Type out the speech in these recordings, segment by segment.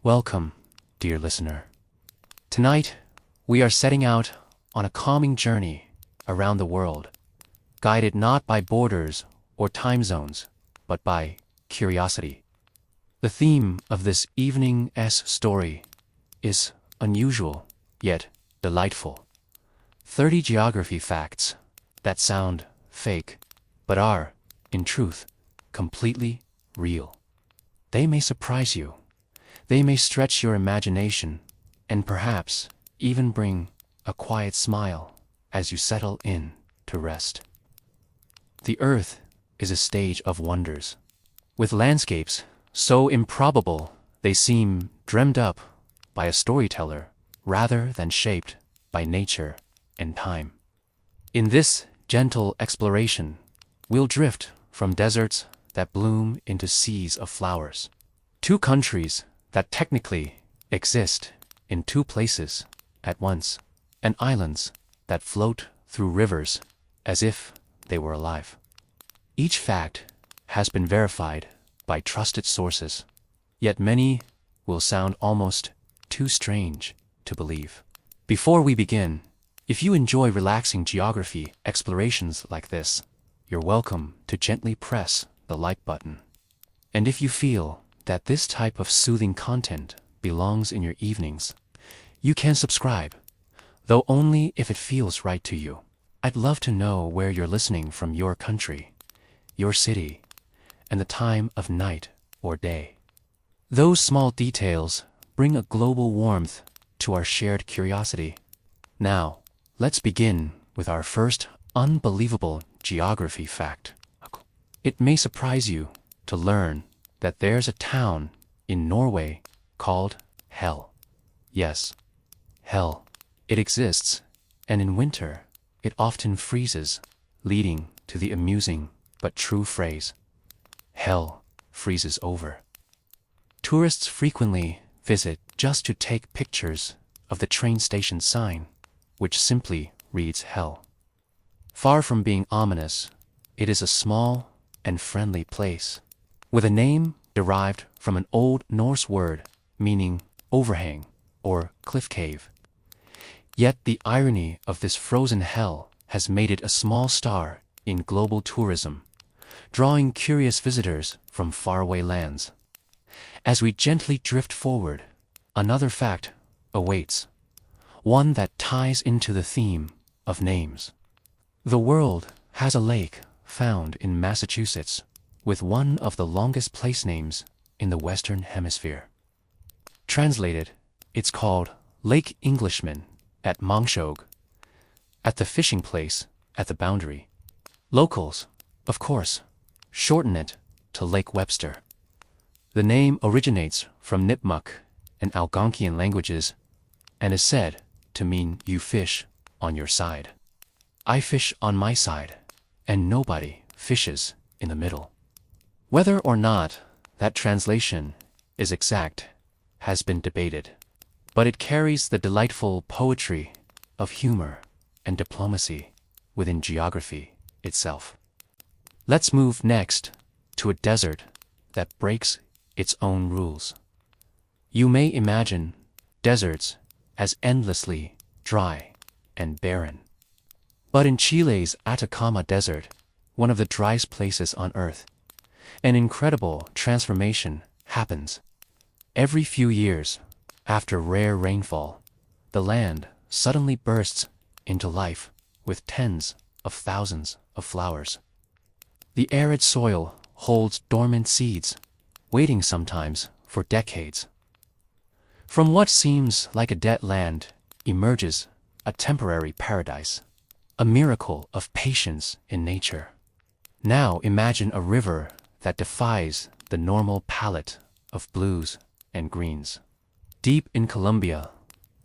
Welcome, dear listener. Tonight, we are setting out on a calming journey around the world, guided not by borders or time zones, but by curiosity. The theme of this evening's story is unusual, yet delightful. 30 geography facts that sound fake, but are, in truth, completely real. They may surprise you. They may stretch your imagination, and perhaps even bring a quiet smile as you settle in to rest. The Earth is a stage of wonders, with landscapes so improbable they seem dreamed up by a storyteller rather than shaped by nature and time. In this gentle exploration, we'll drift from deserts that bloom into seas of flowers, two countries that technically exist in two places at once, and islands that float through rivers as if they were alive. Each fact has been verified by trusted sources, yet many will sound almost too strange to believe. Before we begin, if you enjoy relaxing geography explorations like this, you're welcome to gently press the like button. And if you feel that this type of soothing content belongs in your evenings, you can subscribe, though only if it feels right to you. I'd love to know where you're listening from, your country, your city, and the time of night or day. Those small details bring a global warmth to our shared curiosity. Now, let's begin with our first unbelievable geography fact. It may surprise you to learn that there's a town in Norway called Hell. Yes, Hell. It exists, and in winter, it often freezes, leading to the amusing but true phrase, Hell freezes over. Tourists frequently visit just to take pictures of the train station sign, which simply reads Hell. Far from being ominous, it is a small and friendly place, with a name derived from an Old Norse word meaning overhang or cliff cave. Yet the irony of this frozen hell has made it a small star in global tourism, drawing curious visitors from faraway lands. As we gently drift forward, another fact awaits, one that ties into the theme of names. The world has a lake found in Massachusetts with one of the longest place names in the Western Hemisphere. Translated, it's called Lake Englishman at Mongshog, at the fishing place at the boundary. Locals, of course, shorten it to Lake Webster. The name originates from Nipmuc and Algonquian languages and is said to mean you fish on your side. I fish on my side, and nobody fishes in the middle. Whether or not that translation is exact has been debated, but it carries the delightful poetry of humor and diplomacy within geography itself. Let's move next to a desert that breaks its own rules. You may imagine deserts as endlessly dry and barren. But in Chile's Atacama Desert, one of the driest places on Earth, an incredible transformation happens. Every few years, after rare rainfall, the land suddenly bursts into life with tens of thousands of flowers. The arid soil holds dormant seeds, waiting sometimes for decades. From what seems like a dead land emerges a temporary paradise, a miracle of patience in nature. Now imagine a river that defies the normal palette of blues and greens. Deep in Colombia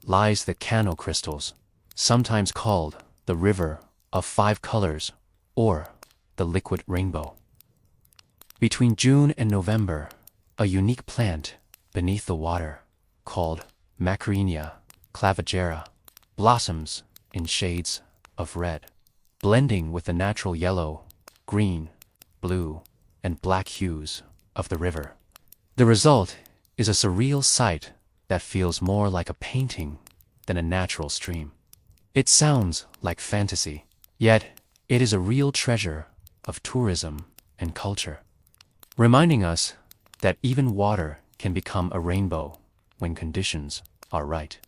lies the Cano crystals, sometimes called the River of Five Colors or the Liquid Rainbow. Between June and November, a unique plant beneath the water, called Macrania clavigera, blossoms in shades of red, blending with the natural yellow, green, blue, and black hues of the river. The result is a surreal sight that feels more like a painting than a natural stream. It sounds like fantasy, yet it is a real treasure of tourism and culture, reminding us that even water can become a rainbow when conditions are right.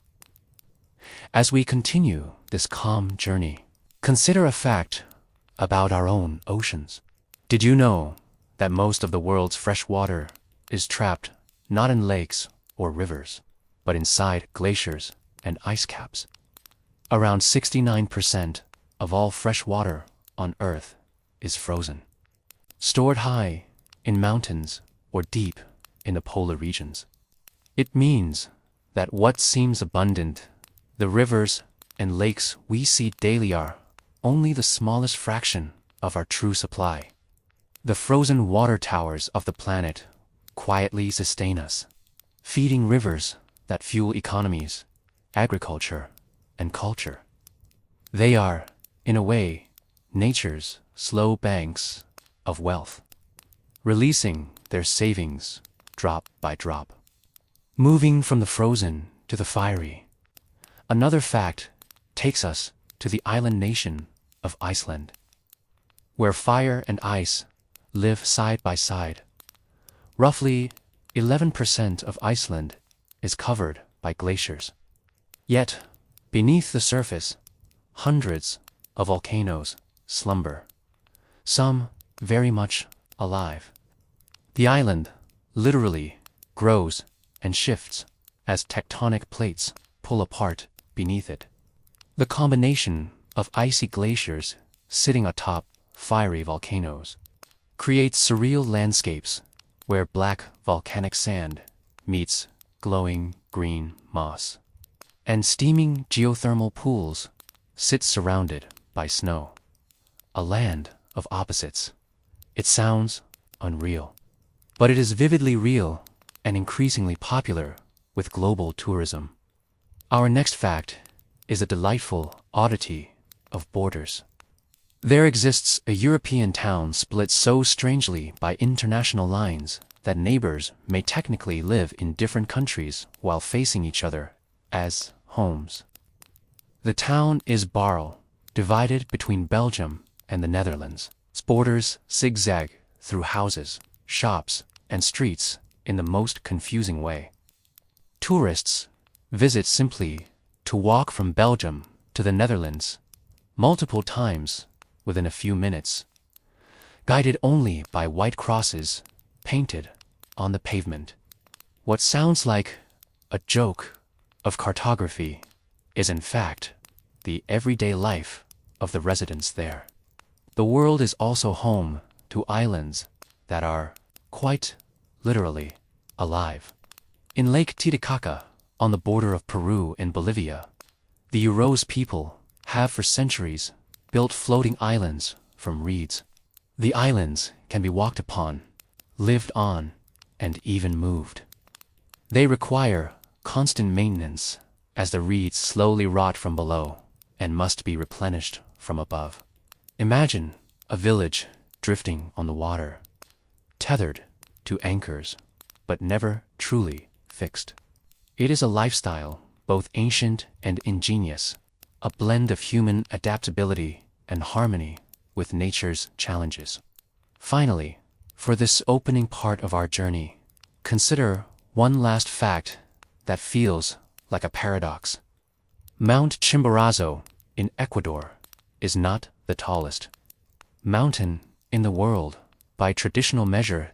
As we continue this calm journey, consider a fact about our own oceans. Did you know that most of the world's fresh water is trapped not in lakes or rivers, but inside glaciers and ice caps? Around 69% of all fresh water on Earth is frozen, stored high in mountains or deep in the polar regions. It means that what seems abundant, the rivers and lakes we see daily, are only the smallest fraction of our true supply. The frozen water towers of the planet quietly sustain us, feeding rivers that fuel economies, agriculture, and culture. They are, in a way, nature's slow banks of wealth, releasing their savings drop by drop. Moving from the frozen to the fiery, another fact takes us to the island nation of Iceland, where fire and ice live side by side. Roughly 11% of Iceland is covered by glaciers. Yet, beneath the surface, hundreds of volcanoes slumber, some very much alive. The island literally grows and shifts as tectonic plates pull apart beneath it. The combination of icy glaciers sitting atop fiery volcanoes creates surreal landscapes where black volcanic sand meets glowing green moss, and steaming geothermal pools sit surrounded by snow. A land of opposites. It sounds unreal, but it is vividly real and increasingly popular with global tourism. Our next fact is a delightful oddity of borders. There exists a European town split so strangely by international lines that neighbors may technically live in different countries while facing each other as homes. The town is Baarle, divided between Belgium and the Netherlands. Its borders zigzag through houses, shops, and streets in the most confusing way. Tourists visit simply to walk from Belgium to the Netherlands multiple times within a few minutes, guided only by white crosses painted on the pavement. What sounds like a joke of cartography is in fact the everyday life of the residents there. The world is also home to islands that are, quite literally, alive. In Lake Titicaca, on the border of Peru and Bolivia, the Uros people have for centuries built floating islands from reeds. The islands can be walked upon, lived on, and even moved. They require constant maintenance as the reeds slowly rot from below and must be replenished from above. Imagine a village drifting on the water, tethered to anchors, but never truly fixed. It is a lifestyle both ancient and ingenious, a blend of human adaptability and harmony with nature's challenges. Finally, for this opening part of our journey, consider one last fact that feels like a paradox. Mount Chimborazo in Ecuador is not the tallest mountain in the world by traditional measure.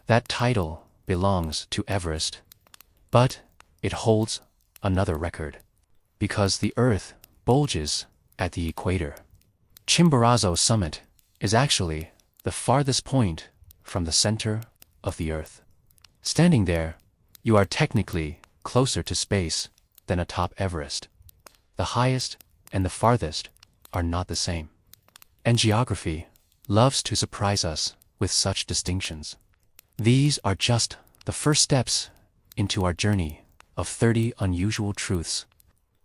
That title belongs to Everest, but it holds another record because the Earth bulges at the equator. Chimborazo summit is actually the farthest point from the center of the Earth. Standing there, you are technically closer to space than atop Everest. The highest and the farthest are not the same. And geography loves to surprise us with such distinctions. These are just the first steps into our journey of 30 unusual truths.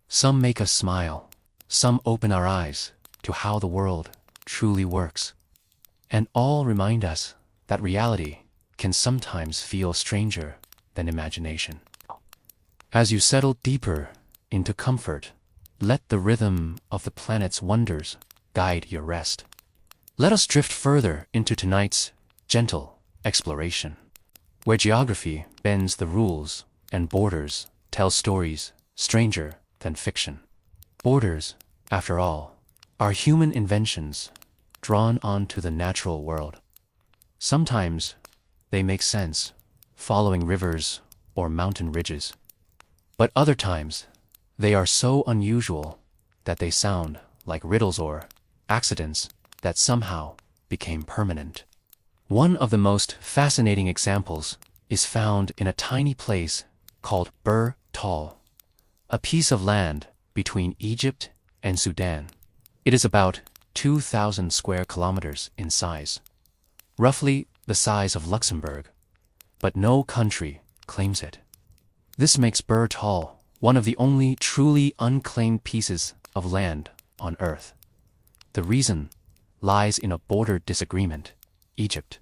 Some make us smile, some open our eyes to how the world truly works, and all remind us that reality can sometimes feel stranger than imagination. As you settle deeper into comfort, let the rhythm of the planet's wonders guide your rest. Let us drift further into tonight's gentle exploration, where geography bends the rules and borders tell stories stranger than fiction. Borders, after all, are human inventions drawn onto the natural world. Sometimes they make sense, following rivers or mountain ridges. But other times, they are so unusual that they sound like riddles or accidents that somehow became permanent. One of the most fascinating examples is found in a tiny place called Baarle-Hertog, a piece of land between Egypt and Sudan. It is about 2,000 square kilometers in size, roughly the size of Luxembourg, but no country claims it. This makes Baarle-Hertog one of the only truly unclaimed pieces of land on Earth. The reason lies in a border disagreement. Egypt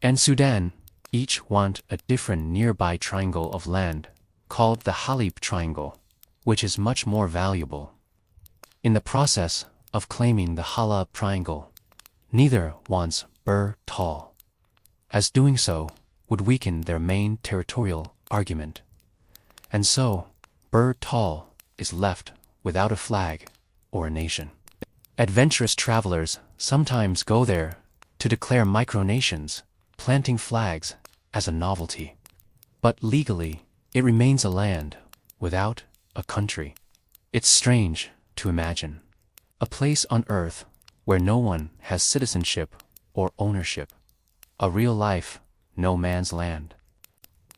and Sudan each want a different nearby triangle of land called the Halib Triangle, which is much more valuable. In the process of claiming the Halib Triangle, neither wants Baarle-Hertog, as doing so would weaken their main territorial argument. And so, Baarle-Hertog is left without a flag or a nation. Adventurous travelers sometimes go there to declare micronations, planting flags as a novelty. But legally, it remains a land without a country. It's strange to imagine a place on Earth where no one has citizenship or ownership, a real-life no man's land.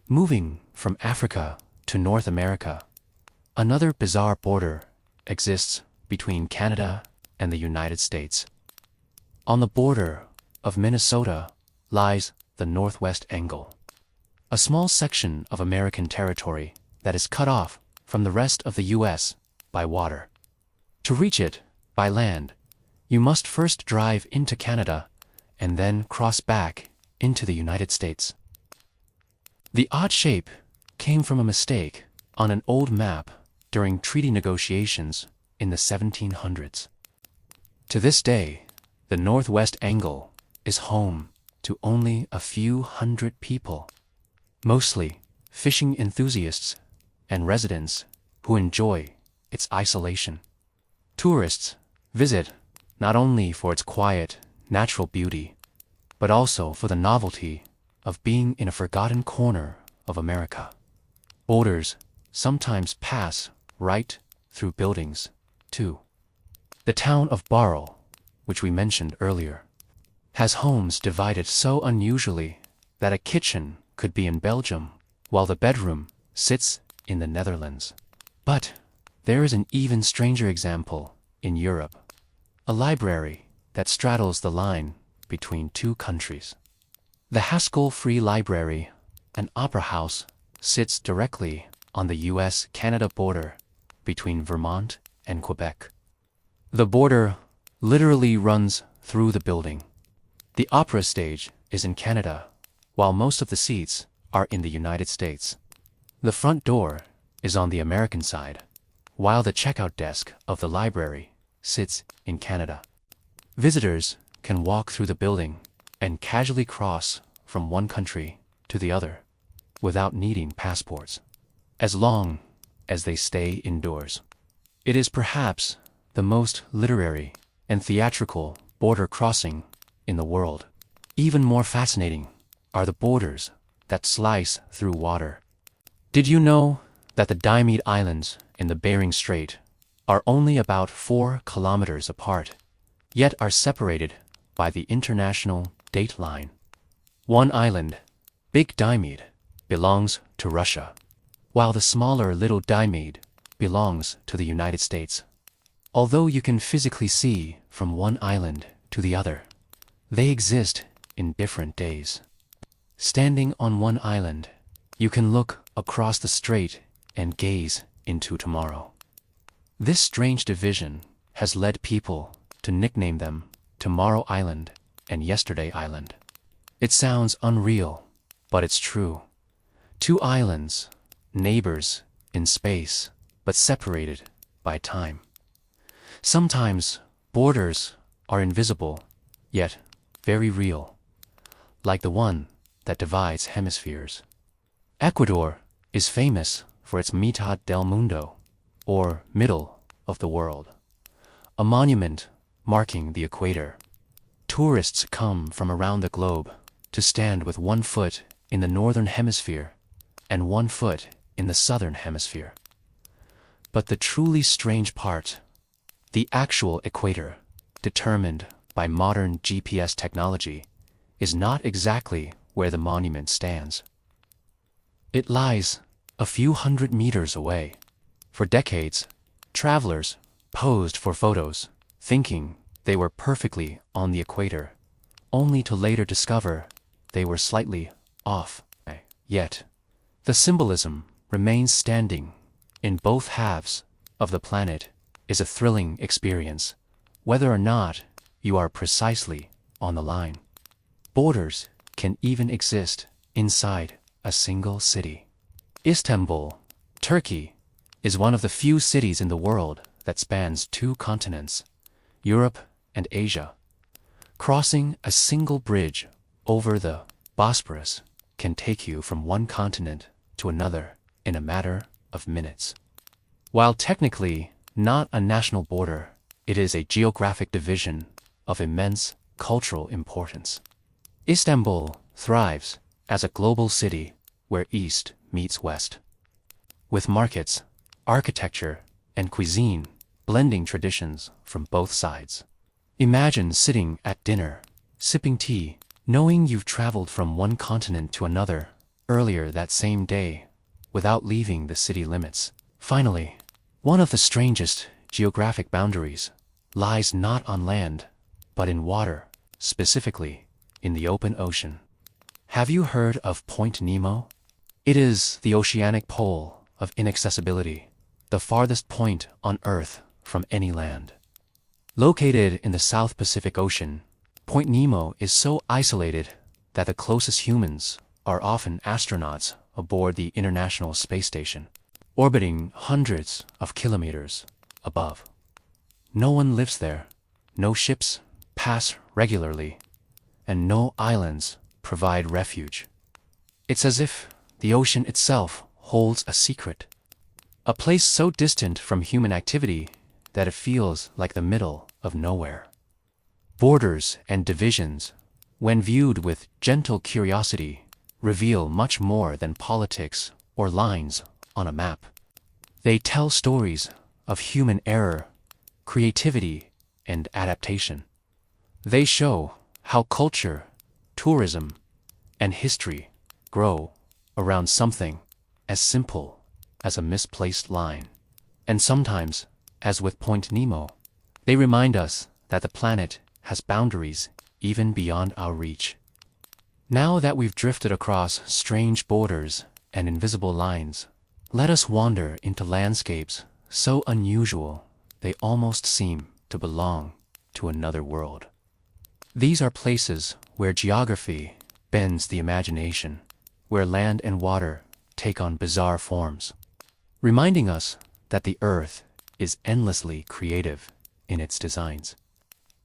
Moving from Africa to North America, another bizarre border exists between Canada and the United States. On the border of Minnesota lies the Northwest Angle, a small section of American territory that is cut off from the rest of the U.S. by water. To reach it by land, you must first drive into Canada and then cross back into the United States. The odd shape came from a mistake on an old map during treaty negotiations in the 1700s. To this day, the Northwest Angle is home to only a few hundred people, mostly fishing enthusiasts and residents who enjoy its isolation. Tourists visit not only for its quiet, natural beauty, but also for the novelty of being in a forgotten corner of America. Borders sometimes pass right through buildings, too. The town of Baarle, which we mentioned earlier, has homes divided so unusually that a kitchen could be in Belgium while the bedroom sits in the Netherlands. But there is an even stranger example in Europe, a library that straddles the line between two countries. The Haskell Free Library, an opera house, sits directly on the US-Canada border between Vermont and Quebec. The border literally runs through the building. The opera stage is in Canada, while most of the seats are in the United States. The front door is on the American side, while the checkout desk of the library sits in Canada. Visitors can walk through the building and casually cross from one country to the other without needing passports, as long as they stay indoors. It is perhaps the most literary and theatrical border crossing in the world. Even more fascinating are the borders that slice through water. Did you know that the Diomede Islands in the Bering Strait are only about 4 kilometers apart, yet are separated by the international date line? One island, Big Diomede, belongs to Russia, while the smaller Little Diomede belongs to the United States. Although you can physically see from one island to the other, they exist in different days. Standing on one island, you can look across the strait and gaze into tomorrow. This strange division has led people to nickname them Tomorrow Island and Yesterday Island. It sounds unreal, but it's true. Two islands, neighbors in space, but separated by time. Sometimes borders are invisible, yet very real, like the one that divides hemispheres. Ecuador is famous for its Mitad del Mundo, or middle of the world, a monument marking the equator. Tourists come from around the globe to stand with one foot in the northern hemisphere and one foot in the southern hemisphere. But the truly strange part, the actual equator, determined by modern GPS technology, is not exactly where the monument stands. It lies a few hundred meters away. For decades, travelers posed for photos, thinking they were perfectly on the equator, only to later discover they were slightly off. Yet, the symbolism remains standing. In both halves of the planet is a thrilling experience, whether or not you are precisely on the line. Borders can even exist inside a single city. Istanbul, Turkey, is one of the few cities in the world that spans two continents, Europe and Asia. Crossing a single bridge over the Bosphorus can take you from one continent to another in a matter of minutes. While technically not a national border, it is a geographic division of immense cultural importance. Istanbul thrives as a global city where East meets West, with markets, architecture, and cuisine blending traditions from both sides. Imagine sitting at dinner, sipping tea, knowing you've traveled from one continent to another earlier that same day without leaving the city limits. Finally, one of the strangest geographic boundaries lies not on land, but in water, specifically in the open ocean. Have you heard of Point Nemo? It is the oceanic pole of inaccessibility, the farthest point on Earth from any land. Located in the South Pacific Ocean, Point Nemo is so isolated that the closest humans are often astronauts aboard the International Space Station, orbiting hundreds of kilometers above. No one lives there, no ships pass regularly, and no islands provide refuge. It's as if the ocean itself holds a secret, a place so distant from human activity that it feels like the middle of nowhere. Borders and divisions, when viewed with gentle curiosity, reveal much more than politics or lines on a map. They tell stories of human error, creativity, and adaptation. They show how culture, tourism, and history grow around something as simple as a misplaced line. And sometimes, as with Point Nemo, they remind us that the planet has boundaries even beyond our reach. Now that we've drifted across strange borders and invisible lines, let us wander into landscapes so unusual they almost seem to belong to another world. These are places where geography bends the imagination, where land and water take on bizarre forms, reminding us that the Earth is endlessly creative in its designs.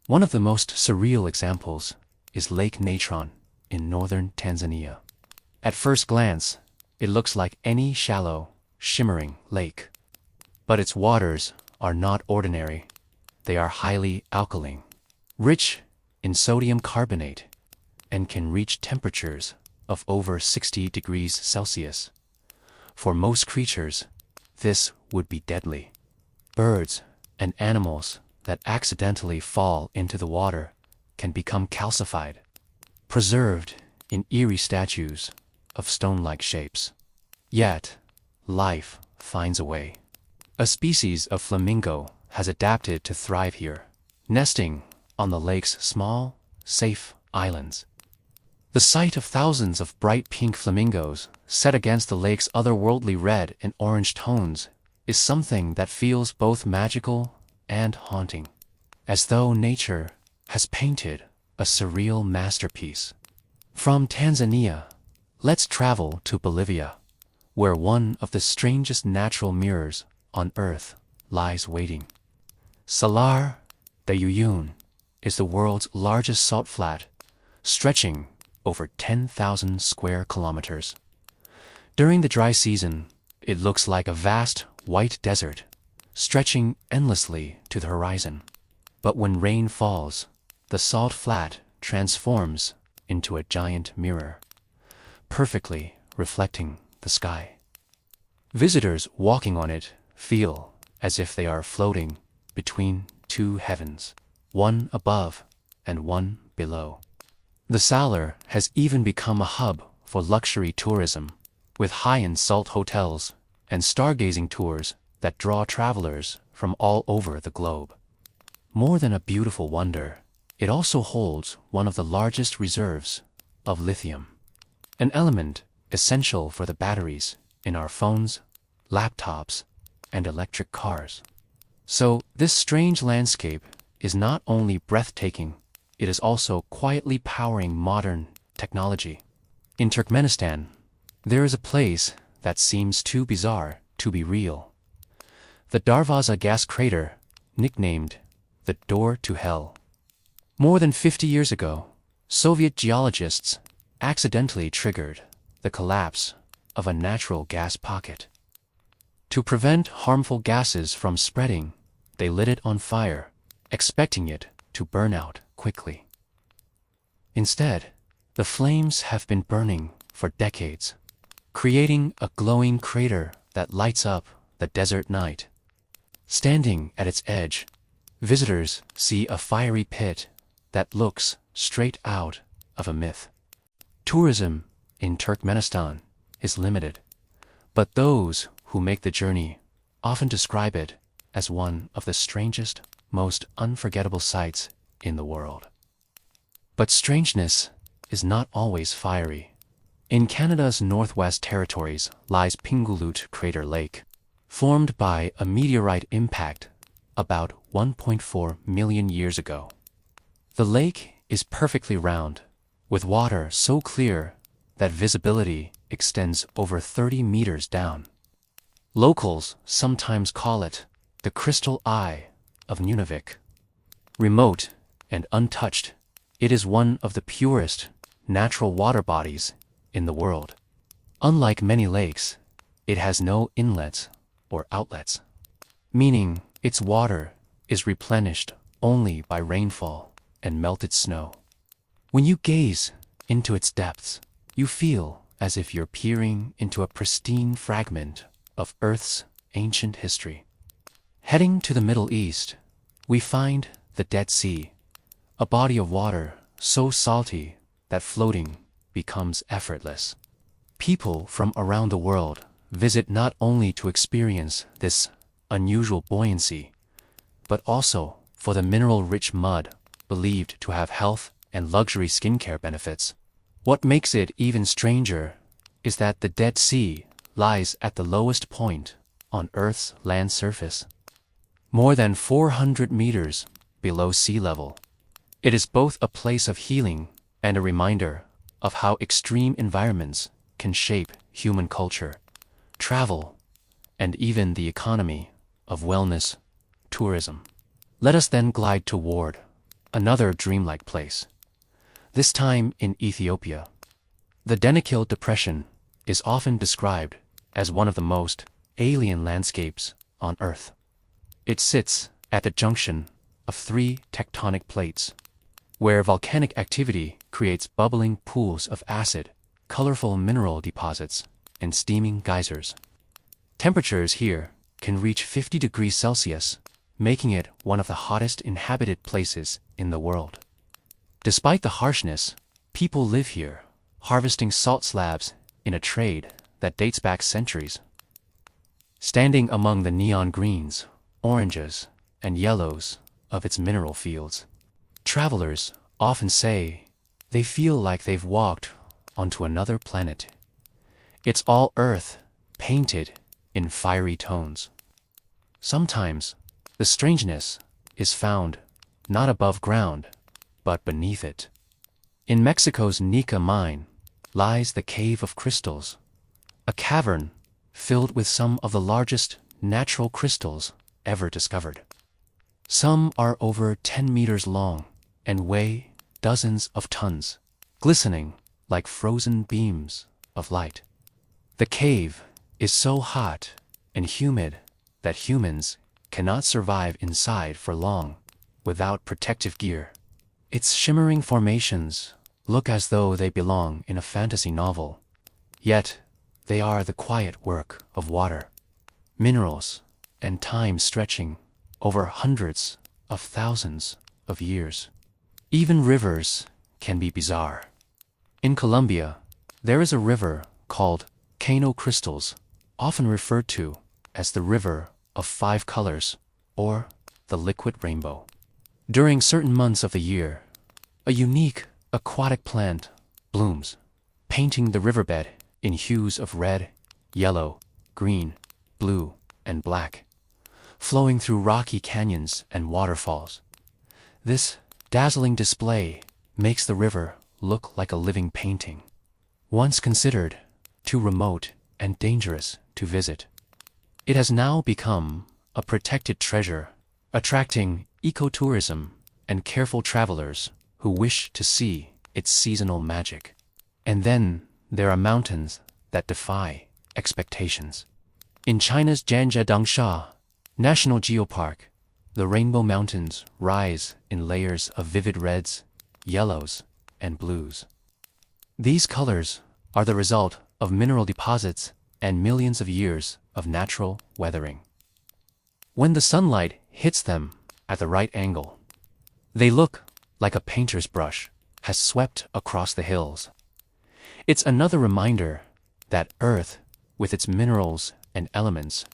One of the most surreal examples is Lake Natron in northern Tanzania. At first glance, it looks like any shallow, shimmering lake. But its waters are not ordinary. They are highly alkaline, rich in sodium carbonate, and can reach temperatures of over 60 degrees Celsius. For most creatures, this would be deadly. Birds and animals that accidentally fall into the water can become calcified, preserved in eerie statues of stone-like shapes. Yet, life finds a way. A species of flamingo has adapted to thrive here, nesting on the lake's small, safe islands. The sight of thousands of bright pink flamingos set against the lake's otherworldly red and orange tones is something that feels both magical and haunting, as though nature has painted a surreal masterpiece. From Tanzania, let's travel to Bolivia, where one of the strangest natural mirrors on Earth lies waiting. Salar de Uyuni is the world's largest salt flat, stretching over 10,000 square kilometers. During the dry season, it looks like a vast white desert, stretching endlessly to the horizon. But when rain falls, the salt flat transforms into a giant mirror, perfectly reflecting the sky. Visitors walking on it feel as if they are floating between two heavens, one above and one below. The Salar has even become a hub for luxury tourism, with high-end salt hotels and stargazing tours that draw travelers from all over the globe. More than a beautiful wonder, it also holds one of the largest reserves of lithium, an element essential for the batteries in our phones, laptops, and electric cars. So this strange landscape is not only breathtaking, it is also quietly powering modern technology. In Turkmenistan, there is a place that seems too bizarre to be real. The Darvaza gas crater, nicknamed the Door to Hell. More than 50 years ago, Soviet geologists accidentally triggered the collapse of a natural gas pocket. To prevent harmful gases from spreading, they lit it on fire, expecting it to burn out quickly. Instead, the flames have been burning for decades, creating a glowing crater that lights up the desert night. Standing at its edge, visitors see a fiery pit that looks straight out of a myth. Tourism in Turkmenistan is limited, but those who make the journey often describe it as one of the strangest, most unforgettable sights in the world. But strangeness is not always fiery. In Canada's Northwest Territories lies Pingulut Crater Lake, formed by a meteorite impact about 1.4 million years ago. The lake is perfectly round, with water so clear that visibility extends over 30 meters down. Locals sometimes call it the crystal eye of Nunavik. Remote and untouched, it is one of the purest natural water bodies in the world. Unlike many lakes, it has no inlets or outlets, meaning its water is replenished only by rainfall and melted snow. When you gaze into its depths, you feel as if you're peering into a pristine fragment of Earth's ancient history. Heading to the Middle East, we find the Dead Sea, a body of water so salty that floating becomes effortless. People from around the world visit not only to experience this unusual buoyancy, but also for the mineral-rich mud believed to have health and luxury skincare benefits. What makes it even stranger is that the Dead Sea lies at the lowest point on Earth's land surface, more than 400 meters below sea level. It is both a place of healing and a reminder of how extreme environments can shape human culture, travel, and even the economy of wellness tourism. Let us then glide toward another dreamlike place, this time in Ethiopia. The Danakil Depression is often described as one of the most alien landscapes on Earth. It sits at the junction of three tectonic plates, where volcanic activity creates bubbling pools of acid, colorful mineral deposits, and steaming geysers. Temperatures here can reach 50 degrees Celsius, making it one of the hottest inhabited places in the world. Despite the harshness, people live here, harvesting salt slabs in a trade that dates back centuries. Standing among the neon greens, oranges, and yellows of its mineral fields, travelers often say they feel like they've walked onto another planet. It's all earth, painted in fiery tones. Sometimes, the strangeness is found not above ground, but beneath it. In Mexico's Nika mine lies the Cave of Crystals, a cavern filled with some of the largest natural crystals ever discovered. Some are over 10 meters long and weigh dozens of tons, glistening like frozen beams of light. The cave is so hot and humid that humans cannot survive inside for long without protective gear. Its shimmering formations look as though they belong in a fantasy novel, yet they are the quiet work of water, minerals, and time stretching over hundreds of thousands of years. Even rivers can be bizarre. In Colombia, there is a river called Cano Crystals, often referred to as the River of Five Colors or the Liquid Rainbow. During certain months of the year, a unique aquatic plant blooms, painting the riverbed in hues of red, yellow, green, blue, and black, flowing through rocky canyons and waterfalls. This dazzling display makes the river look like a living painting, once considered too remote and dangerous to visit. It has now become a protected treasure, attracting ecotourism and careful travelers who wish to see its seasonal magic. And then there are mountains that defy expectations. In China's Jiangxia National Geopark, the Rainbow Mountains rise in layers of vivid reds, yellows, and blues. These colors are the result of mineral deposits and millions of years of natural weathering. When the sunlight hits them at the right angle, they look like a painter's brush has swept across the hills. It's another reminder that Earth, with its minerals and elements,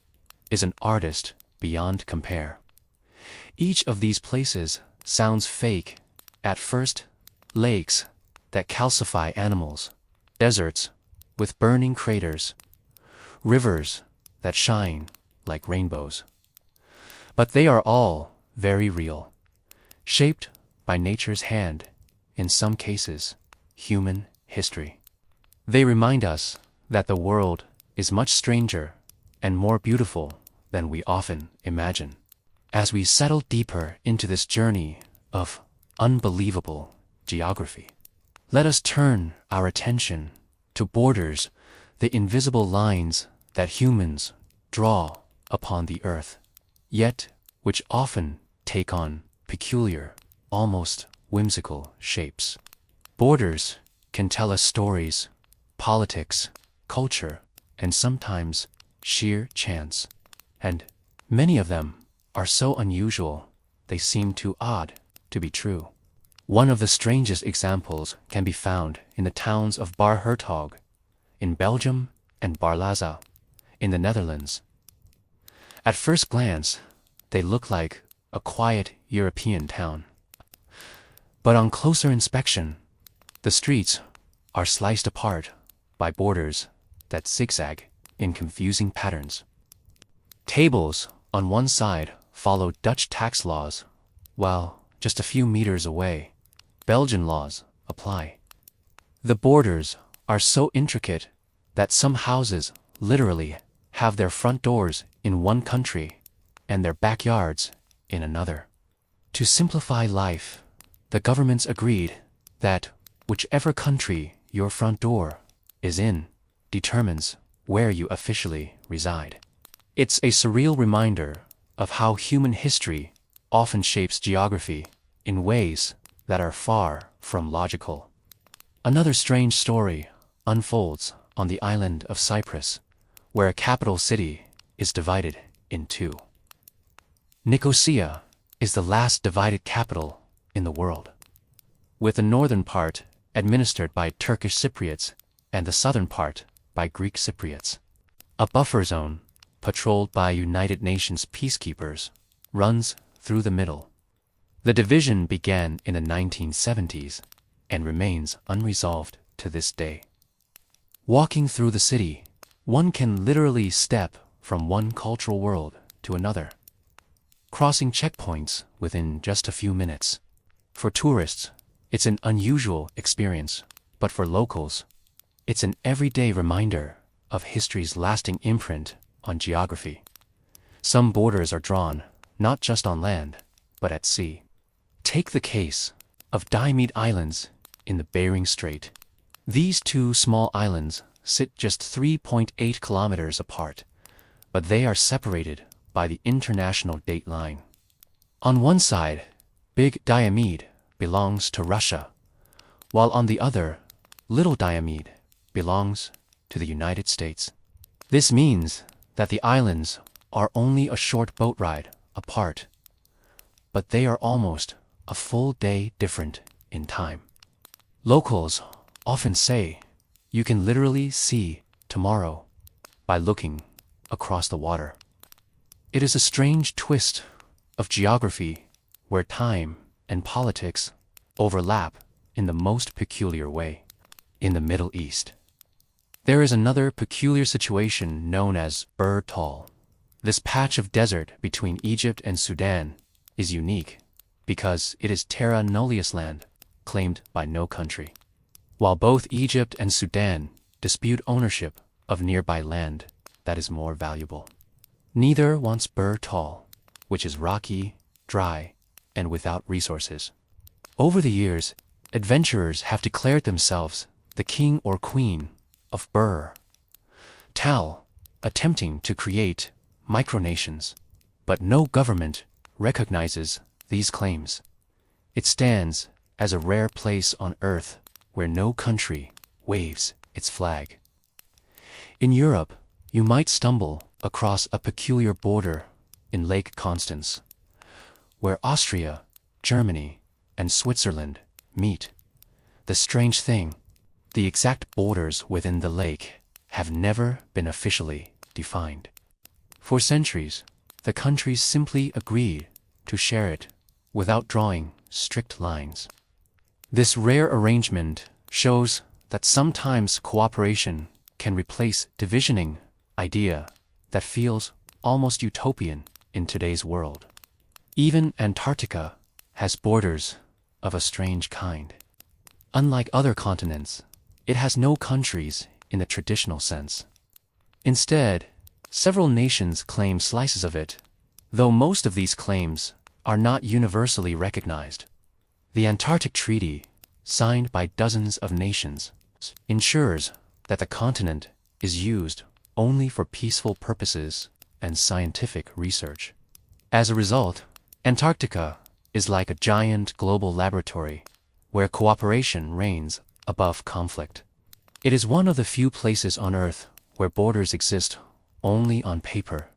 is an artist beyond compare. Each of these places sounds fake at first: lakes that calcify animals, deserts with burning craters, rivers that shine like rainbows. But they are all very real, shaped by nature's hand, in some cases, human history. They remind us that the world is much stranger and more beautiful than we often imagine. As we settle deeper into this journey of unbelievable geography, let us turn our attention to borders, the invisible lines that humans draw upon the earth, yet which often take on peculiar, almost whimsical shapes. Borders can tell us stories, politics, culture, and sometimes sheer chance. And many of them are so unusual they seem too odd to be true. One of the strangest examples can be found in the towns of Baarle-Hertog in Belgium and Baarle in the Netherlands. At first glance, they look like a quiet European town. But on closer inspection, the streets are sliced apart by borders that zigzag in confusing patterns. Tables on one side follow Dutch tax laws, while just a few meters away, Belgian laws apply. The borders are so intricate that some houses literally have their front doors in one country and their backyards in another. To simplify life, the governments agreed that whichever country your front door is in determines where you officially reside. It's a surreal reminder of how human history often shapes geography in ways that are far from logical. Another strange story unfolds on the island of Cyprus, where a capital city is divided in two. Nicosia is the last divided capital in the world, with the northern part administered by Turkish Cypriots and the southern part by Greek Cypriots. A buffer zone, patrolled by United Nations peacekeepers, runs through the middle. The division began in the 1970s and remains unresolved to this day. Walking through the city, one can literally step from one cultural world to another, crossing checkpoints within just a few minutes. For tourists, it's an unusual experience, but for locals, it's an everyday reminder of history's lasting imprint on geography. Some borders are drawn not just on land, but at sea. Take the case of Diomede Islands in the Bering Strait. These two small islands sit just 3.8 kilometers apart, but they are separated by the international date line. On one side, Big Diomede belongs to Russia, while on the other, Little Diomede belongs to the United States. This means that the islands are only a short boat ride apart, but they are almost a full day different in time. Locals often say you can literally see tomorrow by looking across the water. It is a strange twist of geography where time and politics overlap in the most peculiar way. In the Middle East, there is another peculiar situation known as Bur Tal. This patch of desert between Egypt and Sudan is unique because it is terra nullius land, claimed by no country. While both Egypt and Sudan dispute ownership of nearby land that is more valuable. Neither wants Bur Tal, which is rocky, dry, and without resources. Over the years, adventurers have declared themselves the king or queen of Bur Tal, attempting to create micronations, but no government recognizes these claims. It stands as a rare place on Earth where no country waves its flag. In Europe, you might stumble across a peculiar border in Lake Constance, where Austria, Germany, and Switzerland meet. The strange thing, the exact borders within the lake have never been officially defined. For centuries, the countries simply agreed to share it without drawing strict lines. This rare arrangement shows that sometimes cooperation can replace divisioning idea that feels almost utopian in today's world. Even Antarctica has borders of a strange kind. Unlike other continents, it has no countries in the traditional sense. Instead, several nations claim slices of it, though most of these claims are not universally recognized. The Antarctic Treaty, signed by dozens of nations, ensures that the continent is used only for peaceful purposes and scientific research. As a result, Antarctica is like a giant global laboratory where cooperation reigns above conflict. It is one of the few places on Earth where borders exist only on paper,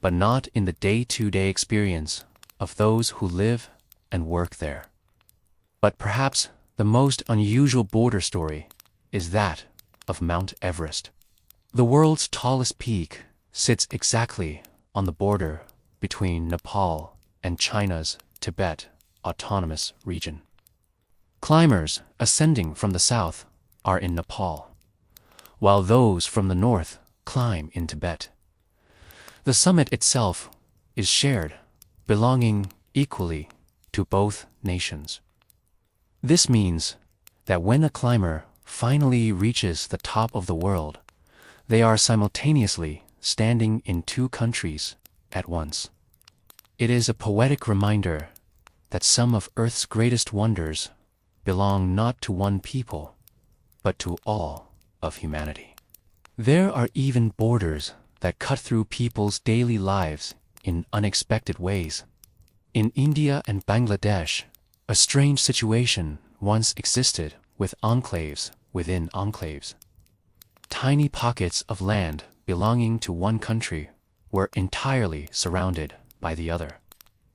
but not in the day-to-day experience of those who live and work there. But perhaps the most unusual border story is that of Mount Everest. The world's tallest peak sits exactly on the border between Nepal and China's Tibet Autonomous Region. Climbers ascending from the south are in Nepal, while those from the north climb in Tibet. The summit itself is shared, belonging equally to both nations. This means that when a climber finally reaches the top of the world, they are simultaneously standing in two countries at once. It is a poetic reminder that some of Earth's greatest wonders belong not to one people, but to all of humanity. There are even borders that cut through people's daily lives in unexpected ways. In India and Bangladesh, a strange situation once existed with enclaves within enclaves. Tiny pockets of land belonging to one country were entirely surrounded by the other,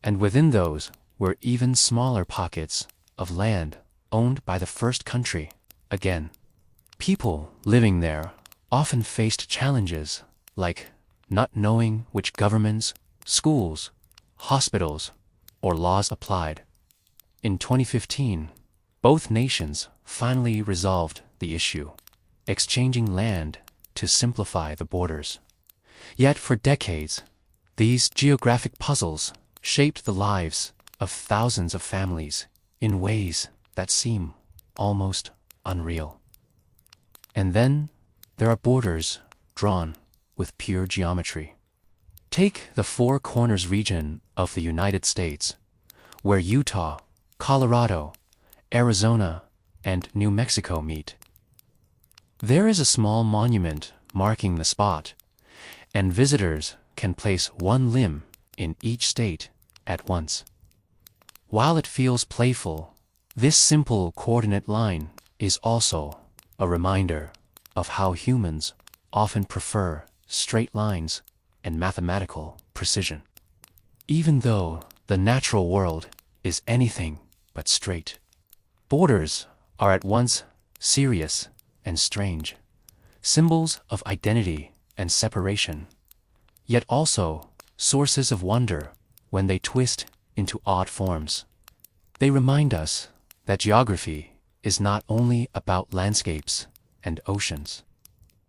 and within those were even smaller pockets of land owned by the first country again. People living there often faced challenges like not knowing which governments, schools, hospitals, or laws applied. In 2015, both nations finally resolved the issue, exchanging land to simplify the borders. Yet for decades, these geographic puzzles shaped the lives of thousands of families in ways that seem almost unreal. And then there are borders drawn with pure geometry. Take the Four Corners region of the United States, where Utah, Colorado, Arizona, and New Mexico meet. There is a small monument marking the spot, and visitors can place one limb in each state at once. While it feels playful, this simple coordinate line is also a reminder of how humans often prefer straight lines and mathematical precision. Even though the natural world is anything but straight, borders are at once serious and strange, symbols of identity and separation, yet also sources of wonder when they twist into odd forms. They remind us that geography is not only about landscapes and oceans,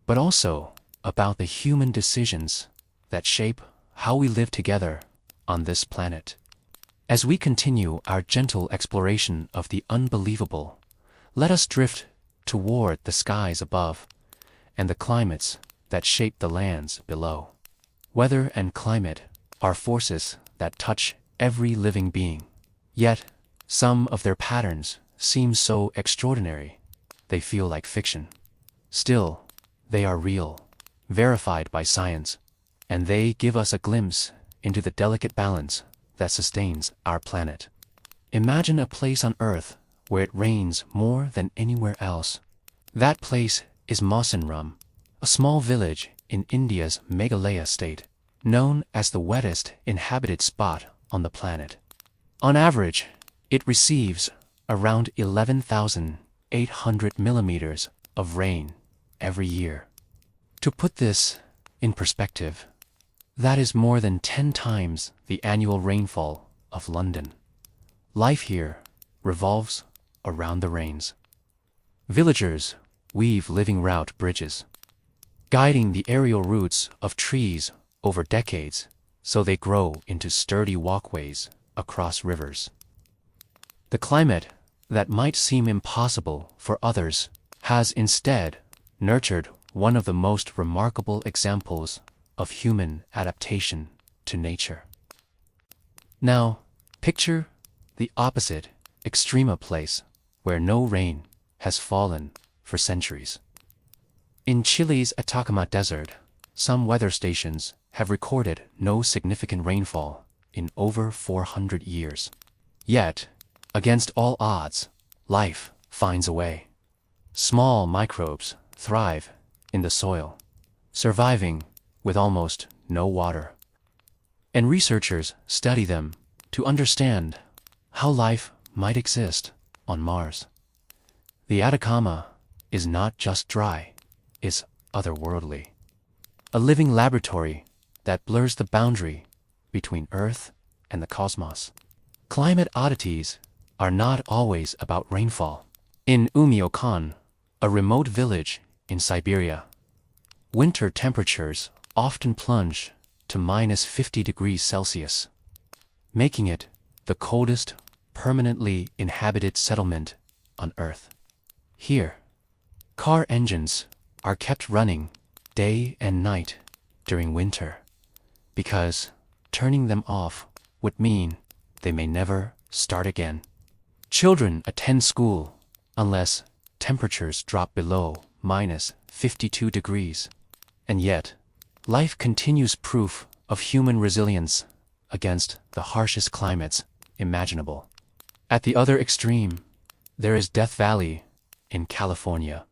but also about the human decisions that shape how we live together on this planet. As we continue our gentle exploration of the unbelievable, let us drift toward the skies above and the climates that shape the lands below. Weather and climate are forces that touch every living being, yet some of their patterns seem so extraordinary they feel like fiction. Still, they are real, verified by science, and they give us a glimpse into the delicate balance that sustains our planet. Imagine a place on Earth where it rains more than anywhere else. That place is Mawsynram, a small village in India's Meghalaya state, known as the wettest inhabited spot on the planet. On average, it receives around 11,800 millimeters of rain every year. To put this in perspective, that is more than 10 times the annual rainfall of London. Life here revolves around the rains. Villagers weave living route bridges, guiding the aerial roots of trees over decades so they grow into sturdy walkways across rivers. The climate that might seem impossible for others has instead nurtured one of the most remarkable examples of human adaptation to nature. Now, picture the opposite extreme place where no rain has fallen for centuries. In Chile's Atacama Desert, some weather stations have recorded no significant rainfall in over 400 years. Yet, against all odds, life finds a way. Small microbes thrive in the soil, surviving with almost no water. And researchers study them to understand how life might exist on Mars. The Atacama is not just dry, it's otherworldly. A living laboratory that blurs the boundary between Earth and the cosmos. Climate oddities are not always about rainfall. In Umyokan, a remote village in Siberia, winter temperatures often plunge to -50 degrees Celsius, making it the coldest permanently inhabited settlement on Earth. Here, car engines are kept running day and night during winter, because turning them off would mean they may never start again. Children attend school unless temperatures drop below -52 degrees, and yet life continues, proof of human resilience against the harshest climates imaginable. At the other extreme, there is Death Valley in California,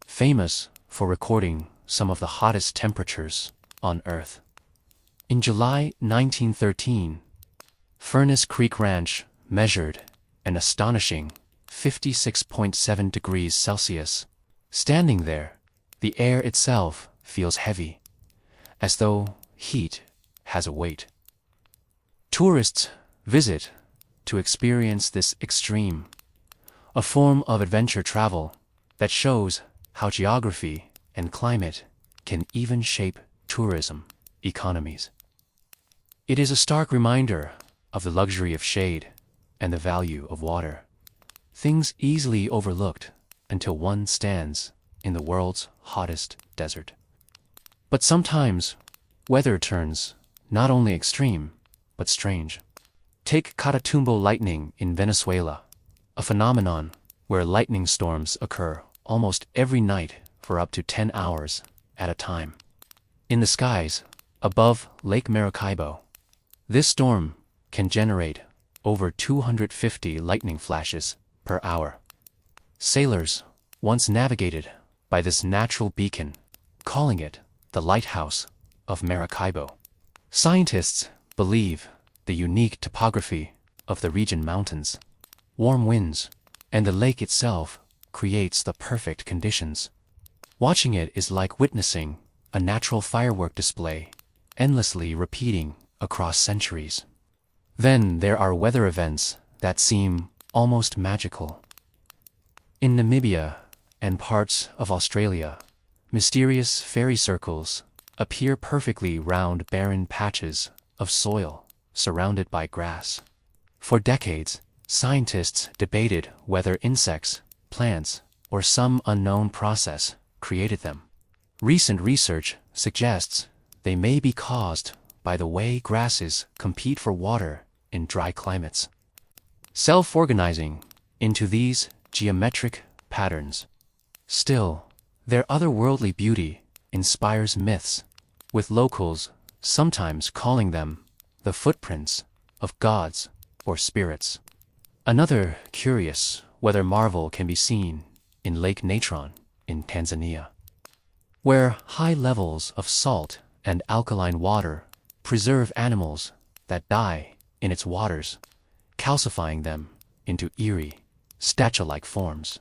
famous for recording some of the hottest temperatures on Earth. In July 1913, Furnace Creek Ranch measured an astonishing 56.7 degrees Celsius. Standing there, the air itself feels heavy, as though heat has a weight. Tourists visit to experience this extreme, a form of adventure travel that shows how geography and climate can even shape tourism economies. It is a stark reminder of the luxury of shade and the value of water, things easily overlooked until one stands in the world's hottest desert. But sometimes, weather turns not only extreme, but strange. Take Catatumbo lightning in Venezuela, a phenomenon where lightning storms occur almost every night for up to 10 hours at a time. In the skies above Lake Maracaibo, this storm can generate over 250 lightning flashes per hour. Sailors once navigated by this natural beacon, calling it the Lighthouse of Maracaibo. Scientists believe the unique topography of the region mountains, warm winds, and the lake itself creates the perfect conditions. Watching it is like witnessing a natural firework display, endlessly repeating across centuries. Then there are weather events that seem almost magical. In Namibia and parts of Australia, mysterious fairy circles appear perfectly round barren patches of soil surrounded by grass. For decades, scientists debated whether insects, plants, or some unknown process created them. Recent research suggests they may be caused by the way grasses compete for water in dry climates, self-organizing into these geometric patterns. Still, their otherworldly beauty inspires myths, with locals sometimes calling them the footprints of gods or spirits. Another curious weather marvel can be seen in Lake Natron in Tanzania, where high levels of salt and alkaline water preserve animals that die in its waters, calcifying them into eerie, statue-like forms.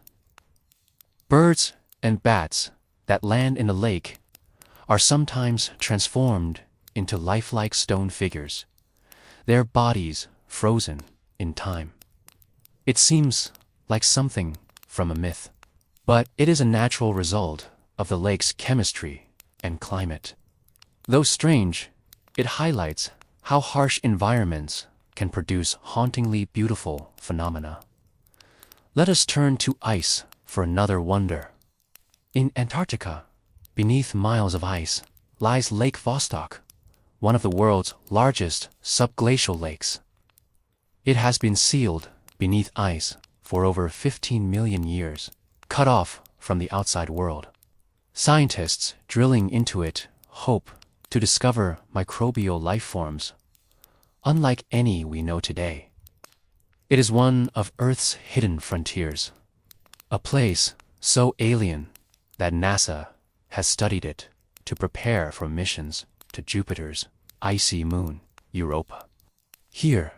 Birds and bats that land in the lake are sometimes transformed into lifelike stone figures, their bodies frozen in time. It seems like something from a myth, but it is a natural result of the lake's chemistry and climate. Though strange, it highlights how harsh environments can produce hauntingly beautiful phenomena. Let us turn to ice for another wonder. In Antarctica, beneath miles of ice, lies Lake Vostok, one of the world's largest subglacial lakes. It has been sealed beneath ice for over 15 million years, cut off from the outside world. Scientists drilling into it hope to discover microbial life forms unlike any we know today. It is one of Earth's hidden frontiers, a place so alien that NASA has studied it to prepare for missions to Jupiter's icy moon, Europa. Here,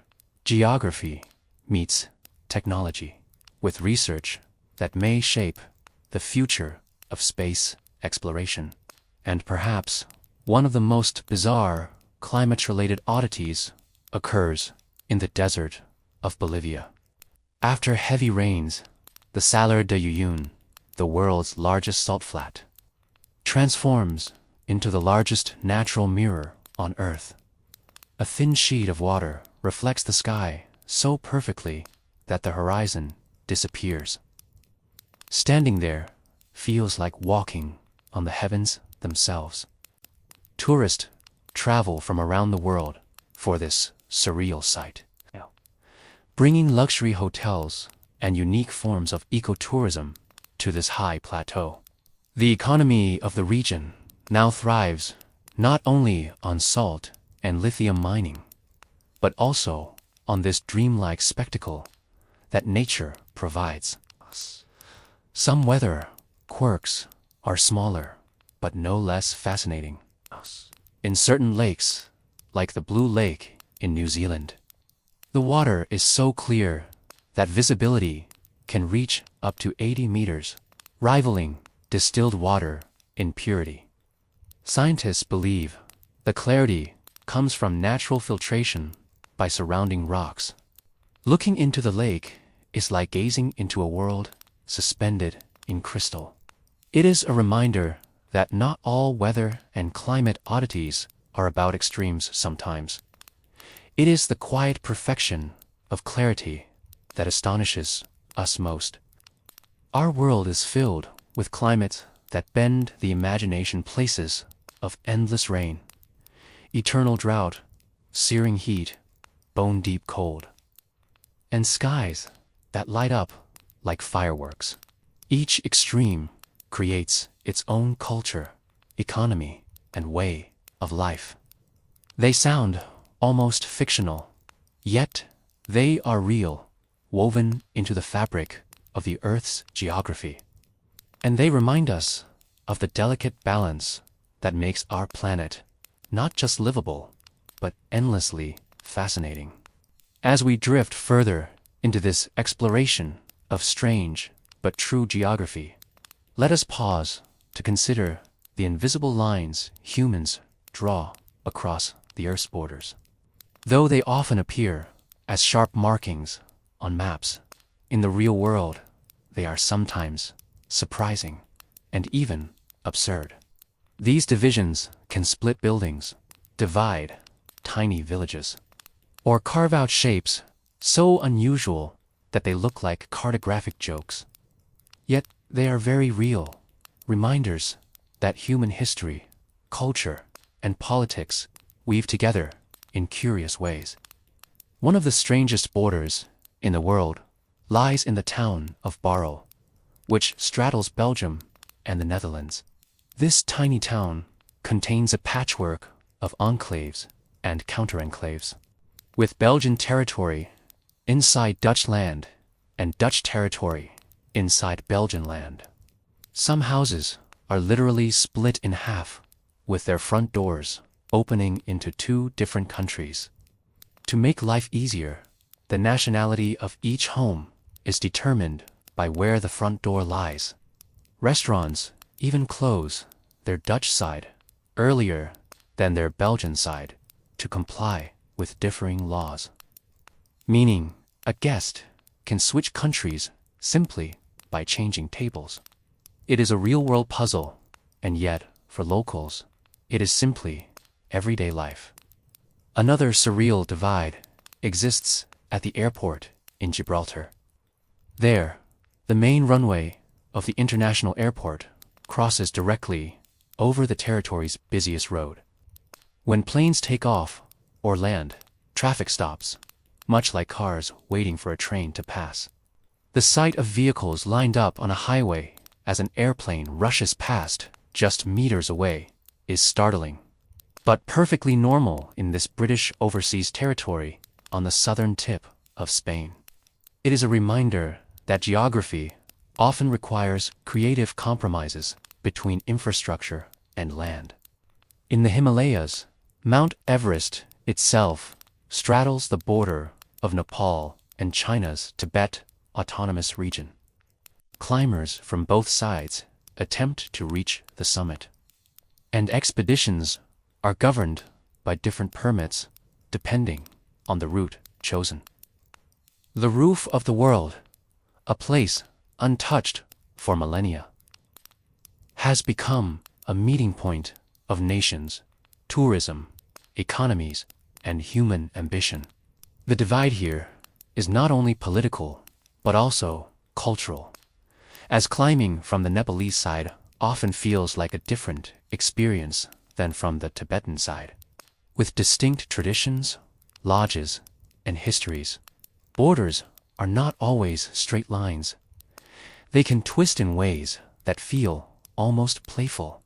geography meets technology, with research that may shape the future of space exploration. And perhaps one of the most bizarre climate-related oddities occurs in the desert of Bolivia. After heavy rains, the Salar de Uyuni, the world's largest salt flat, transforms into the largest natural mirror on Earth. A thin sheet of water reflects the sky so perfectly that the horizon disappears. Standing there feels like walking on the heavens themselves. Tourists travel from around the world for this surreal sight, bringing luxury hotels and unique forms of ecotourism to this high plateau. The economy of the region now thrives not only on salt and lithium mining, but also on this dreamlike spectacle that nature provides. Some weather quirks are smaller, but no less fascinating. In certain lakes, like the Blue Lake in New Zealand, the water is so clear that visibility can reach up to 80 meters, rivaling distilled water in purity. Scientists believe the clarity comes from natural filtration by surrounding rocks. Looking into the lake is like gazing into a world suspended in crystal. It is a reminder that not all weather and climate oddities are about extremes sometimes. It is the quiet perfection of clarity that astonishes us most. Our world is filled with climates that bend the imagination, places of endless rain, eternal drought, searing heat, bone-deep cold, and skies that light up like fireworks. Each extreme creates its own culture, economy, and way of life. They sound almost fictional, yet they are real, woven into the fabric of the Earth's geography. And they remind us of the delicate balance that makes our planet not just livable, but endlessly fascinating. As we drift further into this exploration of strange but true geography, let us pause to consider the invisible lines humans draw across the Earth's borders. Though they often appear as sharp markings on maps, in the real world, they are sometimes surprising and even absurd. These divisions can split buildings, divide tiny villages, or carve out shapes so unusual that they look like cartographic jokes. Yet they are very real, reminders that human history, culture, and politics weave together in curious ways. One of the strangest borders in the world lies in the town of Baarle, which straddles Belgium and the Netherlands. This tiny town contains a patchwork of enclaves and counter-enclaves, with Belgian territory inside Dutch land and Dutch territory inside Belgian land. Some houses are literally split in half, with their front doors opening into two different countries. To make life easier, the nationality of each home is determined by where the front door lies. Restaurants even close their Dutch side earlier than their Belgian side to comply with differing laws. Meaning, a guest can switch countries simply by changing tables. It is a real-world puzzle, and yet, for locals, it is simply everyday life. Another surreal divide exists at the airport in Gibraltar. There, the main runway of the international airport crosses directly over the territory's busiest road. When planes take off or land, traffic stops, much like cars waiting for a train to pass. The sight of vehicles lined up on a highway as an airplane rushes past just meters away is startling, but perfectly normal in this British overseas territory on the southern tip of Spain. It is a reminder that geography often requires creative compromises between infrastructure and land. In the Himalayas, Mount Everest itself straddles the border of Nepal and China's Tibet Autonomous Region. Climbers from both sides attempt to reach the summit, and expeditions are governed by different permits depending on the route chosen. The roof of the world, a place untouched for millennia, has become a meeting point of nations, tourism, economies, and human ambition. The divide here is not only political, but also cultural, as climbing from the Nepalese side often feels like a different experience than from the Tibetan side. With distinct traditions, lodges, and histories, borders are not always straight lines. They can twist in ways that feel almost playful.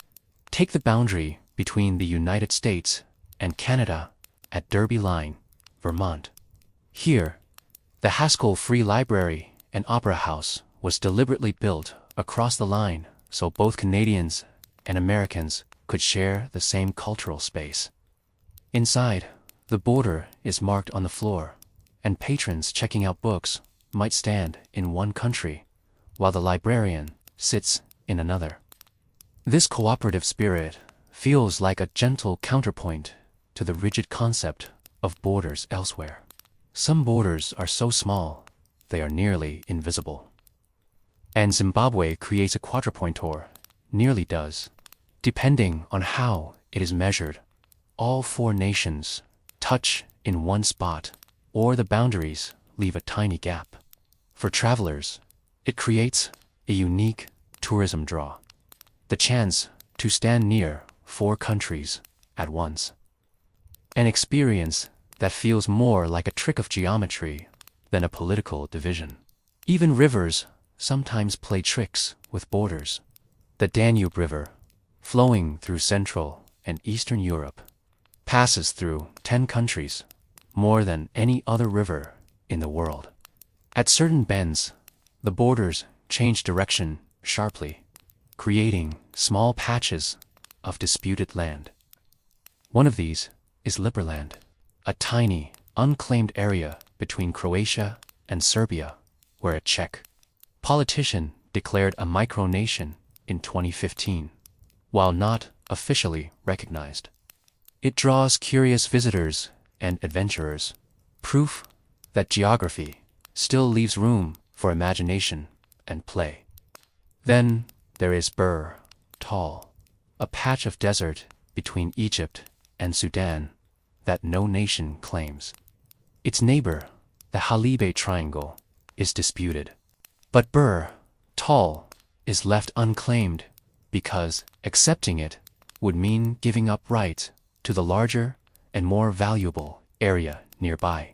Take the boundary between the United States and Canada at Derby Line, Vermont. Here, the Haskell Free Library and Opera House was deliberately built across the line so both Canadians and Americans could share the same cultural space. Inside, the border is marked on the floor, and patrons checking out books might stand in one country, while the librarian sits in another. This cooperative spirit feels like a gentle counterpoint to the rigid concept of borders elsewhere. Some borders are so small, they are nearly invisible. And Zimbabwe creates a quadrupointor, nearly does. Depending on how it is measured, all four nations touch in one spot, or the boundaries leave a tiny gap. For travelers, it creates a unique tourism draw. The chance to stand near 4 countries at once. An experience that feels more like a trick of geometry than a political division. Even rivers sometimes play tricks with borders. The Danube River, flowing through Central and Eastern Europe, passes through 10 countries, more than any other river in the world. At certain bends, the borders change direction sharply, creating small patches of disputed land. One of these is Liberland, a tiny, unclaimed area between Croatia and Serbia, where a Czech politician declared a micronation in 2015, while not officially recognized. It draws curious visitors and adventurers, proof that geography still leaves room for imagination and play. Then there is Baarle-Hertog, a patch of desert between Egypt and Sudan that no nation claims. Its neighbor, the Halibut Triangle, is disputed. But Baarle-Hertog is left unclaimed because accepting it would mean giving up rights to the larger and more valuable area nearby.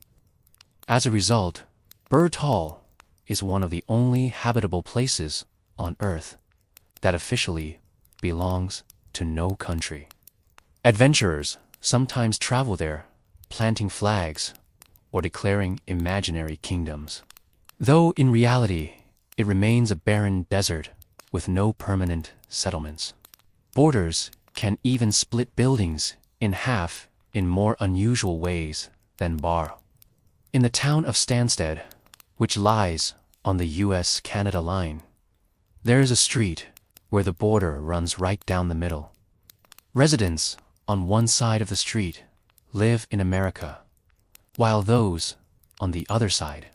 As a result, Baarle-Hertog is one of the only habitable places on Earth that officially belongs to no country. Adventurers sometimes travel there, planting flags or declaring imaginary kingdoms, though in reality it remains a barren desert with no permanent settlements. Borders can even split buildings in half in more unusual ways than Baarle. In the town of Stansted, which lies on the US-Canada line, there is a street where the border runs right down the middle. Residents on one side of the street live in America, while those on the other side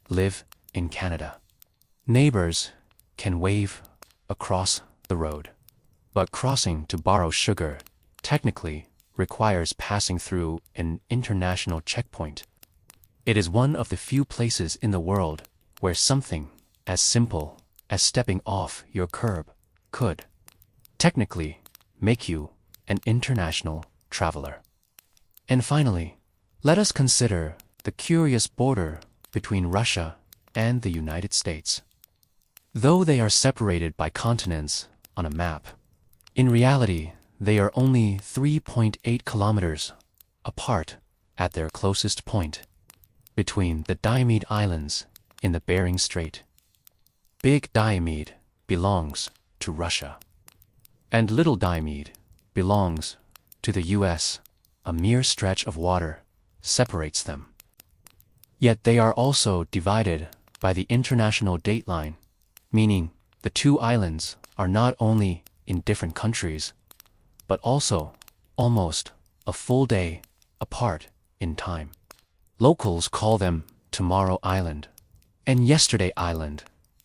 live in Canada. Neighbors can wave across the road, but crossing to borrow sugar technically requires passing through an international checkpoint. It is one of the few places in the world where something as simple as stepping off your curb could technically make you an international traveler. And finally, let us consider the curious border between Russia and the United States. Though they are separated by continents on a map, in reality they are only 3.8 kilometers apart at their closest point, between the Diomede Islands in the Bering Strait. Big Diomede belongs to Russia, and Little Diomede belongs to the US. A mere stretch of water separates them. Yet they are also divided by the international dateline, meaning the two islands are not only in different countries, but also almost a full day apart in time. Locals call them Tomorrow Island and Yesterday Island,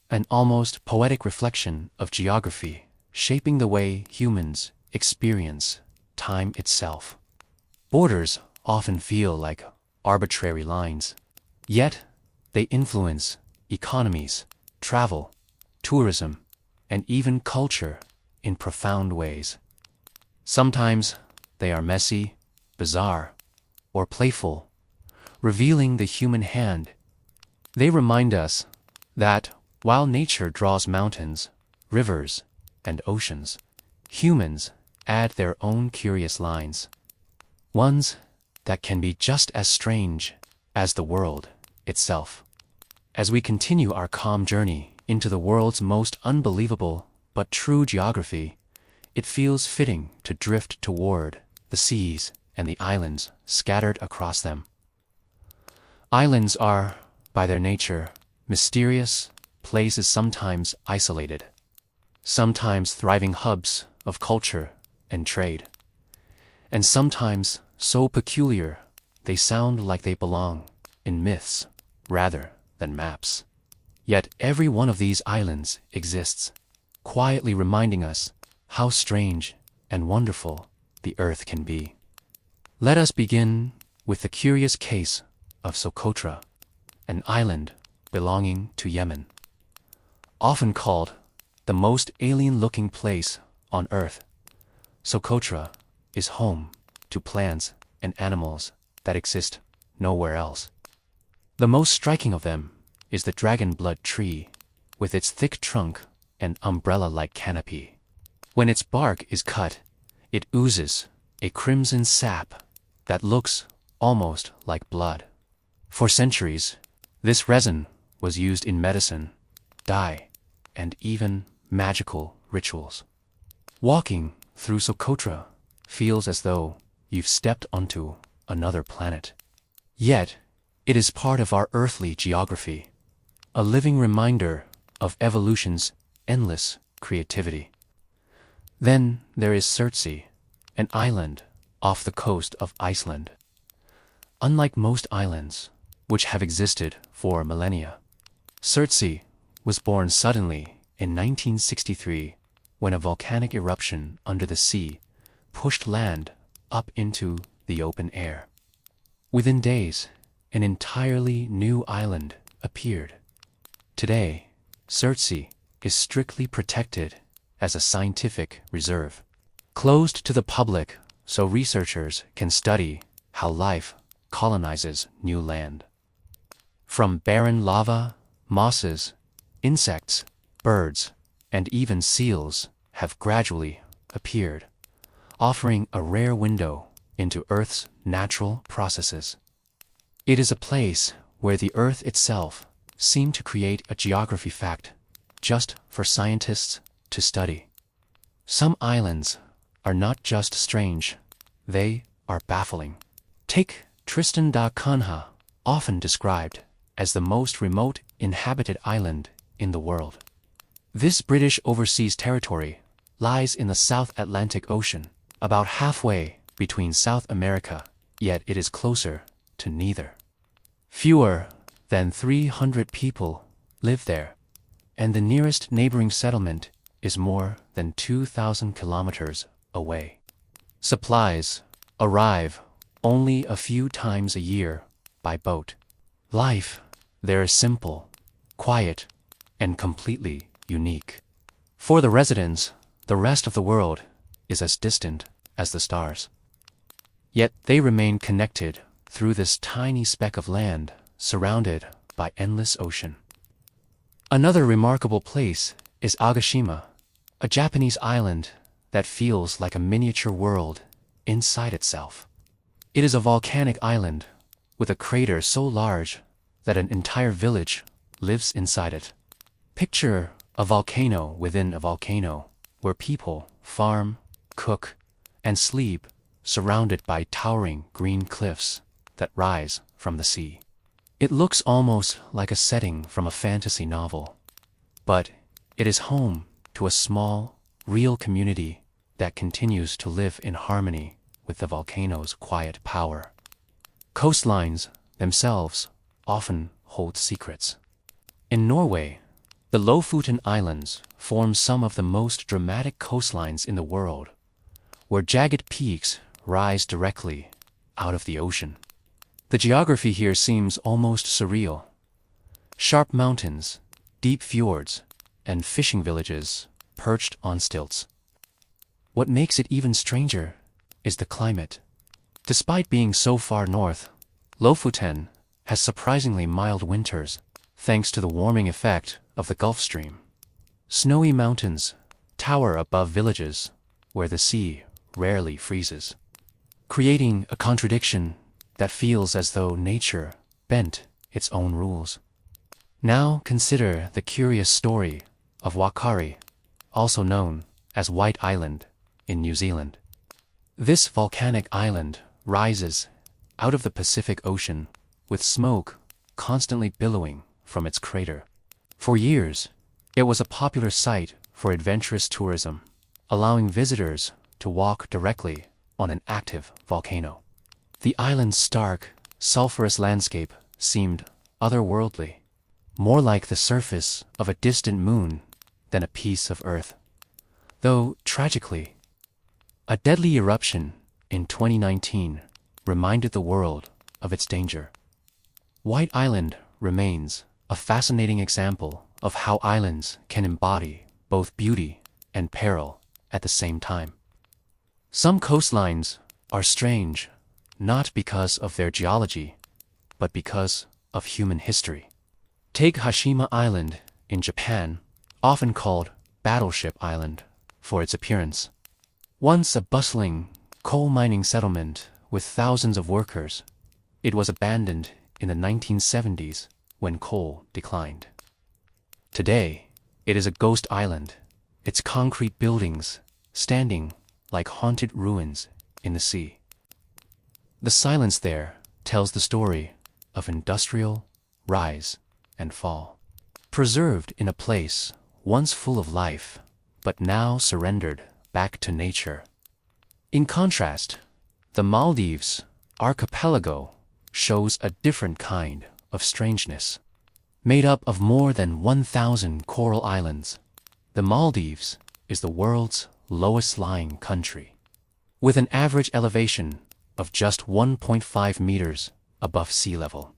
an almost poetic reflection of geography shaping the way humans experience time itself. Borders often feel like arbitrary lines, yet they influence economies, travel, tourism, and even culture in profound ways. Sometimes they are messy, bizarre, or playful, revealing the human hand. They remind us that while nature draws mountains, rivers, and oceans, humans add their own curious lines, ones that can be just as strange as the world itself. As we continue our calm journey into the world's most unbelievable but true geography, it feels fitting to drift toward the seas and the islands scattered across them. Islands are, by their nature, mysterious places, sometimes isolated, sometimes thriving hubs of culture and trade, and sometimes so peculiar they sound like they belong in myths rather than maps. Yet every one of these islands exists, quietly reminding us how strange and wonderful the earth can be. Let us begin with the curious case of Socotra, an island belonging to Yemen. Often called the most alien-looking place on Earth, Socotra is home to plants and animals that exist nowhere else. The most striking of them is the dragon blood tree, with its thick trunk and umbrella-like canopy. When its bark is cut, it oozes a crimson sap that looks almost like blood. For centuries, this resin was used in medicine, dye, and even magical rituals. Walking through Socotra feels as though you've stepped onto another planet. Yet, it is part of our earthly geography, a living reminder of evolution's endless creativity. Then there is Surtsey, an island off the coast of Iceland. Unlike most islands, which have existed for millennia, Surtsey was born suddenly in 1963 when a volcanic eruption under the sea pushed land up into the open air. Within days, an entirely new island appeared. Today, Surtsey is strictly protected as a scientific reserve, closed to the public so researchers can study how life colonizes new land. From barren lava, mosses, insects, birds, and even seals have gradually appeared, offering a rare window into Earth's natural processes. It is a place where the Earth itself seemed to create a geography fact just for scientists to study. Some islands are not just strange, they are baffling. Take Tristan da Cunha, often described as the most remote inhabited island in the world. This British overseas territory lies in the South Atlantic Ocean, about halfway between South America, yet it is closer to neither. Fewer than 300 people live there, and the nearest neighboring settlement is more than 2,000 kilometers away. Supplies arrive only a few times a year by boat. Life there is simple, quiet, and completely unique. For the residents, the rest of the world is as distant as the stars. Yet they remain connected through this tiny speck of land surrounded by endless ocean. Another remarkable place is Agashima, a Japanese island that feels like a miniature world inside itself. It is a volcanic island with a crater so large that an entire village lives inside it. Picture a volcano within a volcano where people farm, cook, and sleep surrounded by towering green cliffs that rise from the sea. It looks almost like a setting from a fantasy novel, but it is home to a small, real community that continues to live in harmony with the volcano's quiet power. Coastlines themselves often hold secrets. In Norway, the Lofoten Islands form some of the most dramatic coastlines in the world, where jagged peaks rise directly out of the ocean. The geography here seems almost surreal. Sharp mountains, deep fjords, and fishing villages perched on stilts. What makes it even stranger is the climate. Despite being so far north, Lofoten has surprisingly mild winters thanks to the warming effect of the Gulf Stream. Snowy mountains tower above villages where the sea rarely freezes, creating a contradiction that feels as though nature bent its own rules. Now consider the curious story of Wakari, also known as White Island in New Zealand. This volcanic island rises out of the Pacific Ocean with smoke constantly billowing from its crater. For years, it was a popular site for adventurous tourism, allowing visitors to walk directly on an active volcano. The island's stark, sulphurous landscape seemed otherworldly, more like the surface of a distant moon than a piece of Earth. Though, tragically, a deadly eruption in 2019 reminded the world of its danger. White Island remains a fascinating example of how islands can embody both beauty and peril at the same time. Some coastlines are strange, not because of their geology, but because of human history. Take Hashima Island in Japan, often called Battleship Island for its appearance. Once a bustling coal mining settlement with thousands of workers, it was abandoned in the 1970s when coal declined. Today, it is a ghost island, its concrete buildings standing like haunted ruins in the sea. The silence there tells the story of industrial rise and fall, preserved in a place once full of life, but now surrendered back to nature. In contrast, the Maldives archipelago shows a different kind of strangeness. Made up of more than 1,000 coral islands, the Maldives is the world's lowest-lying country, with an average elevation of just 1.5 meters above sea level.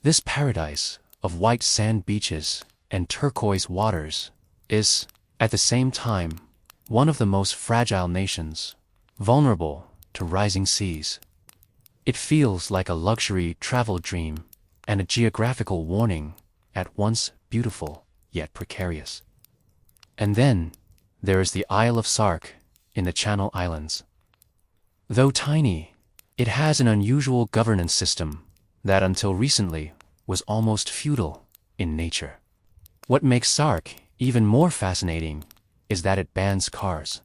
This paradise of white sand beaches and turquoise waters is, at the same time, one of the most fragile nations, vulnerable to rising seas. It feels like a luxury travel dream and a geographical warning, at once beautiful yet precarious. And then there is the Isle of Sark in the Channel Islands. Though tiny, it has an unusual governance system that until recently was almost feudal in nature. What makes Sark even more fascinating is that it bans cars.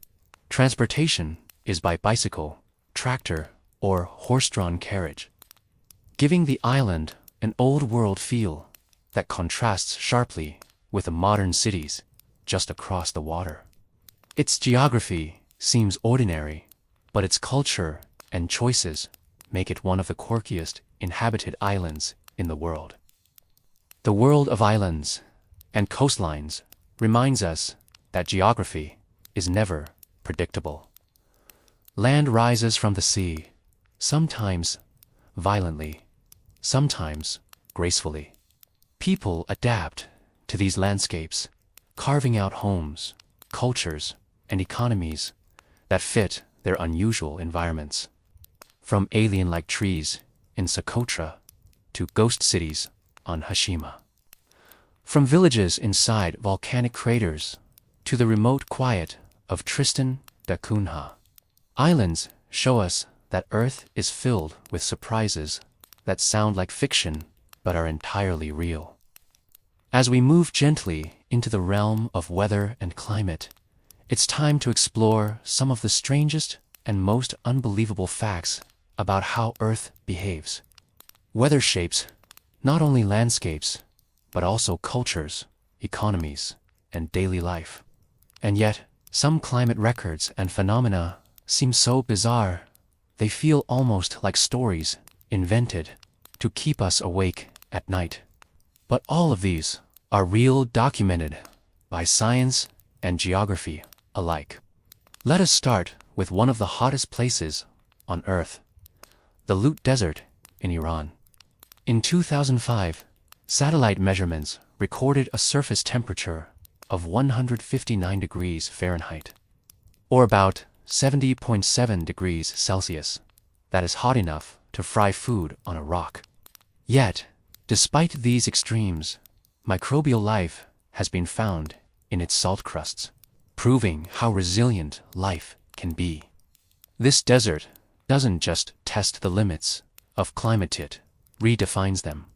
Transportation is by bicycle, tractor, or horse-drawn carriage, giving the island an old-world feel that contrasts sharply with the modern cities just across the water. Its geography seems ordinary, but its culture and choices make it one of the quirkiest inhabited islands in the world. The world of islands and coastlines reminds us that geography is never predictable. Land rises from the sea, sometimes violently, sometimes gracefully. People adapt to these landscapes, carving out homes, cultures, and economies that fit their unusual environments. From alien-like trees in Socotra to ghost cities on Hashima. From villages inside volcanic craters to the remote quiet of Tristan da Cunha. Islands show us that Earth is filled with surprises that sound like fiction but are entirely real. As we move gently into the realm of weather and climate, it's time to explore some of the strangest and most unbelievable facts about how Earth behaves. Weather shapes not only landscapes, but also cultures, economies, and daily life. And yet, some climate records and phenomena seem so bizarre, they feel almost like stories invented to keep us awake at night. But all of these are real, documented by science and geography alike. Let us start with one of the hottest places on Earth, the Lut Desert in Iran. In 2005, satellite measurements recorded a surface temperature of 159 degrees Fahrenheit, or about 70.7 degrees Celsius. That is hot enough to fry food on a rock. Yet, despite these extremes, microbial life has been found in its salt crusts, proving how resilient life can be. This desert doesn't just test the limits of climate, it redefines them.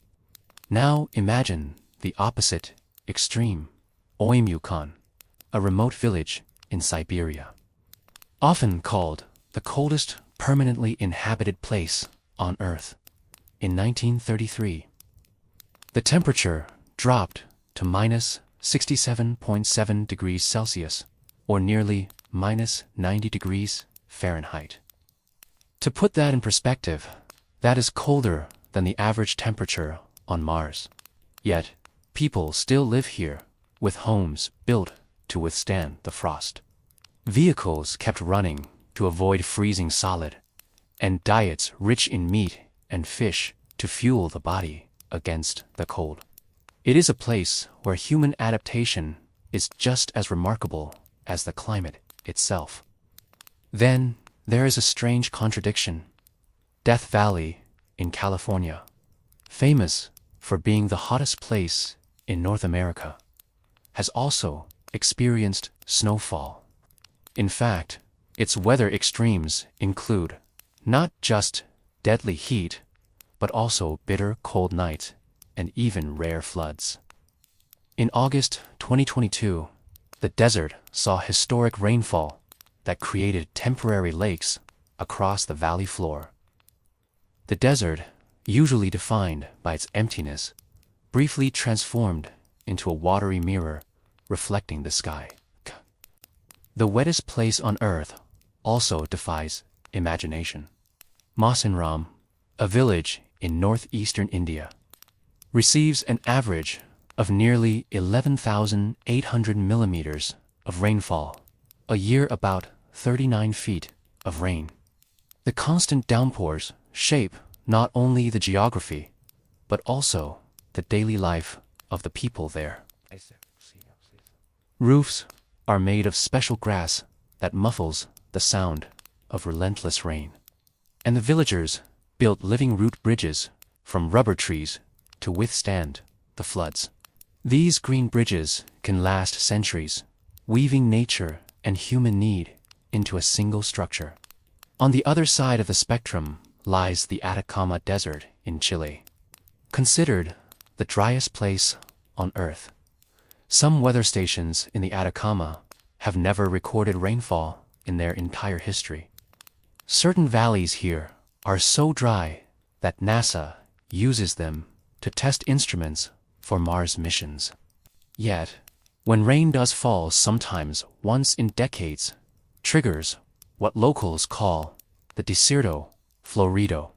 Now imagine the opposite extreme, Oymyakon, a remote village in Siberia. Often called the coldest permanently inhabited place on Earth. In 1933, the temperature dropped to minus 67.7 degrees Celsius, or nearly minus 90 degrees Fahrenheit. To put that in perspective, that is colder than the average temperature on Mars. Yet, people still live here, with homes built to withstand the frost. Vehicles kept running to avoid freezing solid, and diets rich in meat and fish to fuel the body against the cold. It is a place where human adaptation is just as remarkable as the climate itself. Then there is a strange contradiction. Death Valley in California, famous for being the hottest place in North America, has also experienced snowfall. In fact, its weather extremes include not just deadly heat, but also bitter cold nights and even rare floods. In August 2022, the desert saw historic rainfall that created temporary lakes across the valley floor. The desert, usually defined by its emptiness, briefly transformed into a watery mirror reflecting the sky. The wettest place on Earth also defies imagination. Mawsynram, a village in northeastern India, receives an average of nearly 11,800 millimeters of rainfall a year, about 39 feet of rain. The constant downpours shape not only the geography, but also the daily life of the people there. Roofs are made of special grass that muffles the sound of relentless rain, and the villagers built living root bridges from rubber trees to withstand the floods. These green bridges can last centuries, weaving nature and human need into a single structure. On the other side of the spectrum lies the Atacama Desert in Chile, considered the driest place on Earth. Some weather stations in the Atacama have never recorded rainfall in their entire history. Certain valleys here are so dry that NASA uses them to test instruments for Mars missions. Yet, when rain does fall sometimes once in decades, triggers what locals call the Desierto Florido,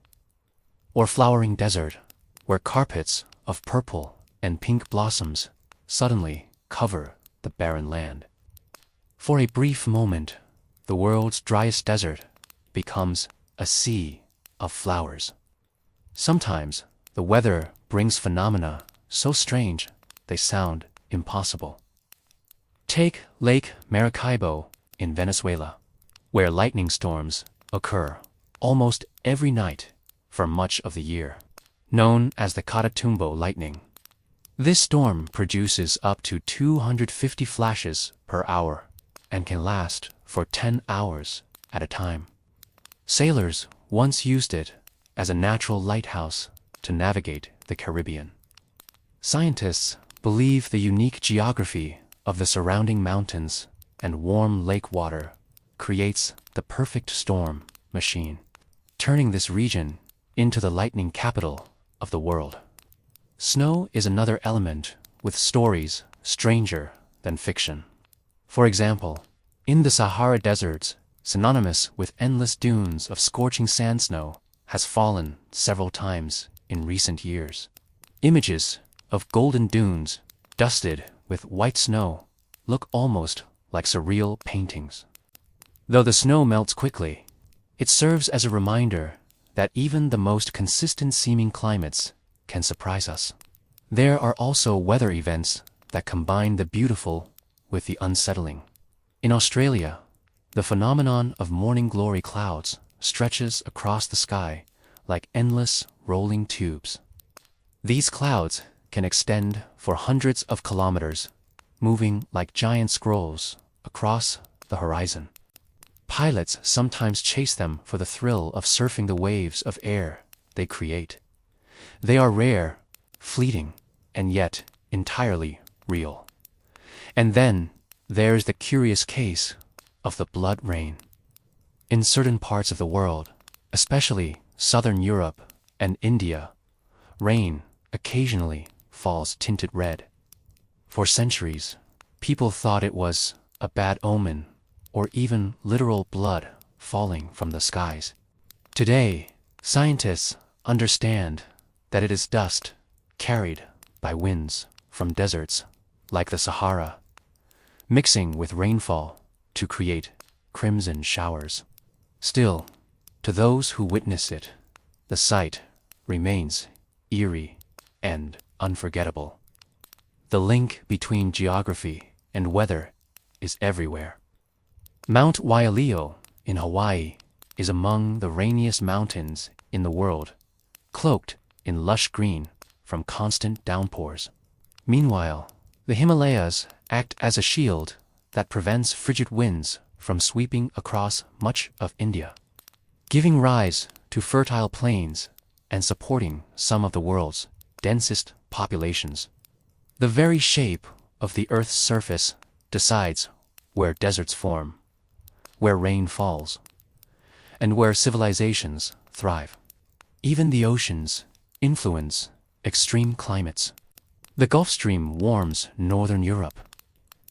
or flowering desert, where carpets of purple and pink blossoms suddenly cover the barren land. For a brief moment, the world's driest desert becomes a sea of flowers. Sometimes the weather brings phenomena so strange they sound impossible. Take Lake Maracaibo in Venezuela, where lightning storms occur almost every night for much of the year, known as the Catatumbo lightning. This storm produces up to 250 flashes per hour and can last for 10 hours at a time. Sailors once used it as a natural lighthouse to navigate the Caribbean. Scientists believe the unique geography of the surrounding mountains and warm lake water creates the perfect storm machine, turning this region into the lightning capital of the world. Snow is another element with stories stranger than fiction. For example, in the Sahara deserts, synonymous with endless dunes of scorching sand, snow has fallen several times in recent years. Images of golden dunes dusted with white snow look almost like surreal paintings. Though the snow melts quickly, it serves as a reminder that even the most consistent-seeming climates can surprise us. There are also weather events that combine the beautiful with the unsettling. In Australia, the phenomenon of morning glory clouds stretches across the sky like endless rolling tubes. These clouds can extend for hundreds of kilometers, moving like giant scrolls across the horizon. Pilots sometimes chase them for the thrill of surfing the waves of air they create. They are rare, fleeting, and yet entirely real. And then there's the curious case of the blood rain. In certain parts of the world, especially southern Europe and India, rain occasionally falls tinted red. For centuries, people thought it was a bad omen or even literal blood falling from the skies. Today, scientists understand that it is dust carried by winds from deserts like the Sahara, mixing with rainfall to create crimson showers. Still, to those who witness it, the sight remains eerie and unforgettable. The link between geography and weather is everywhere. Mount Wailea in Hawaii is among the rainiest mountains in the world, cloaked in lush green from constant downpours. Meanwhile, the Himalayas act as a shield that prevents frigid winds from sweeping across much of India, giving rise to fertile plains and supporting some of the world's densest populations. The very shape of the Earth's surface decides where deserts form, where rain falls, and where civilizations thrive. Even the oceans influence extreme climates. The Gulf Stream warms northern Europe,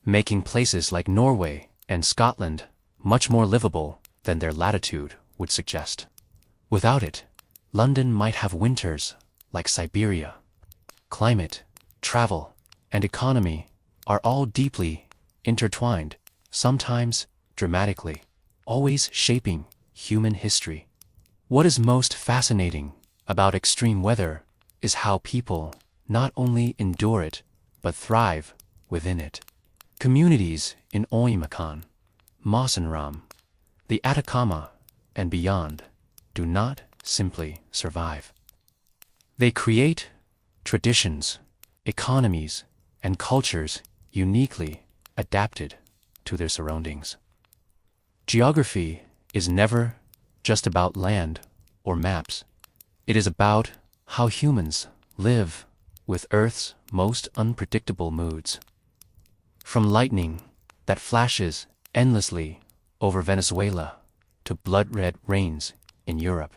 making places like Norway and Scotland much more livable than their latitude would suggest. Without it, London might have winters like Siberia. Climate, travel, and economy are all deeply intertwined, sometimes dramatically, always shaping human history. What is most fascinating about extreme weather is how people not only endure it, but thrive within it. Communities in Oimacan, Masanram, the Atacama, and beyond do not simply survive. They create traditions, economies, and cultures uniquely adapted to their surroundings. Geography is never just about land or maps. It is about how humans live with Earth's most unpredictable moods. From lightning that flashes endlessly over Venezuela to blood-red rains in Europe.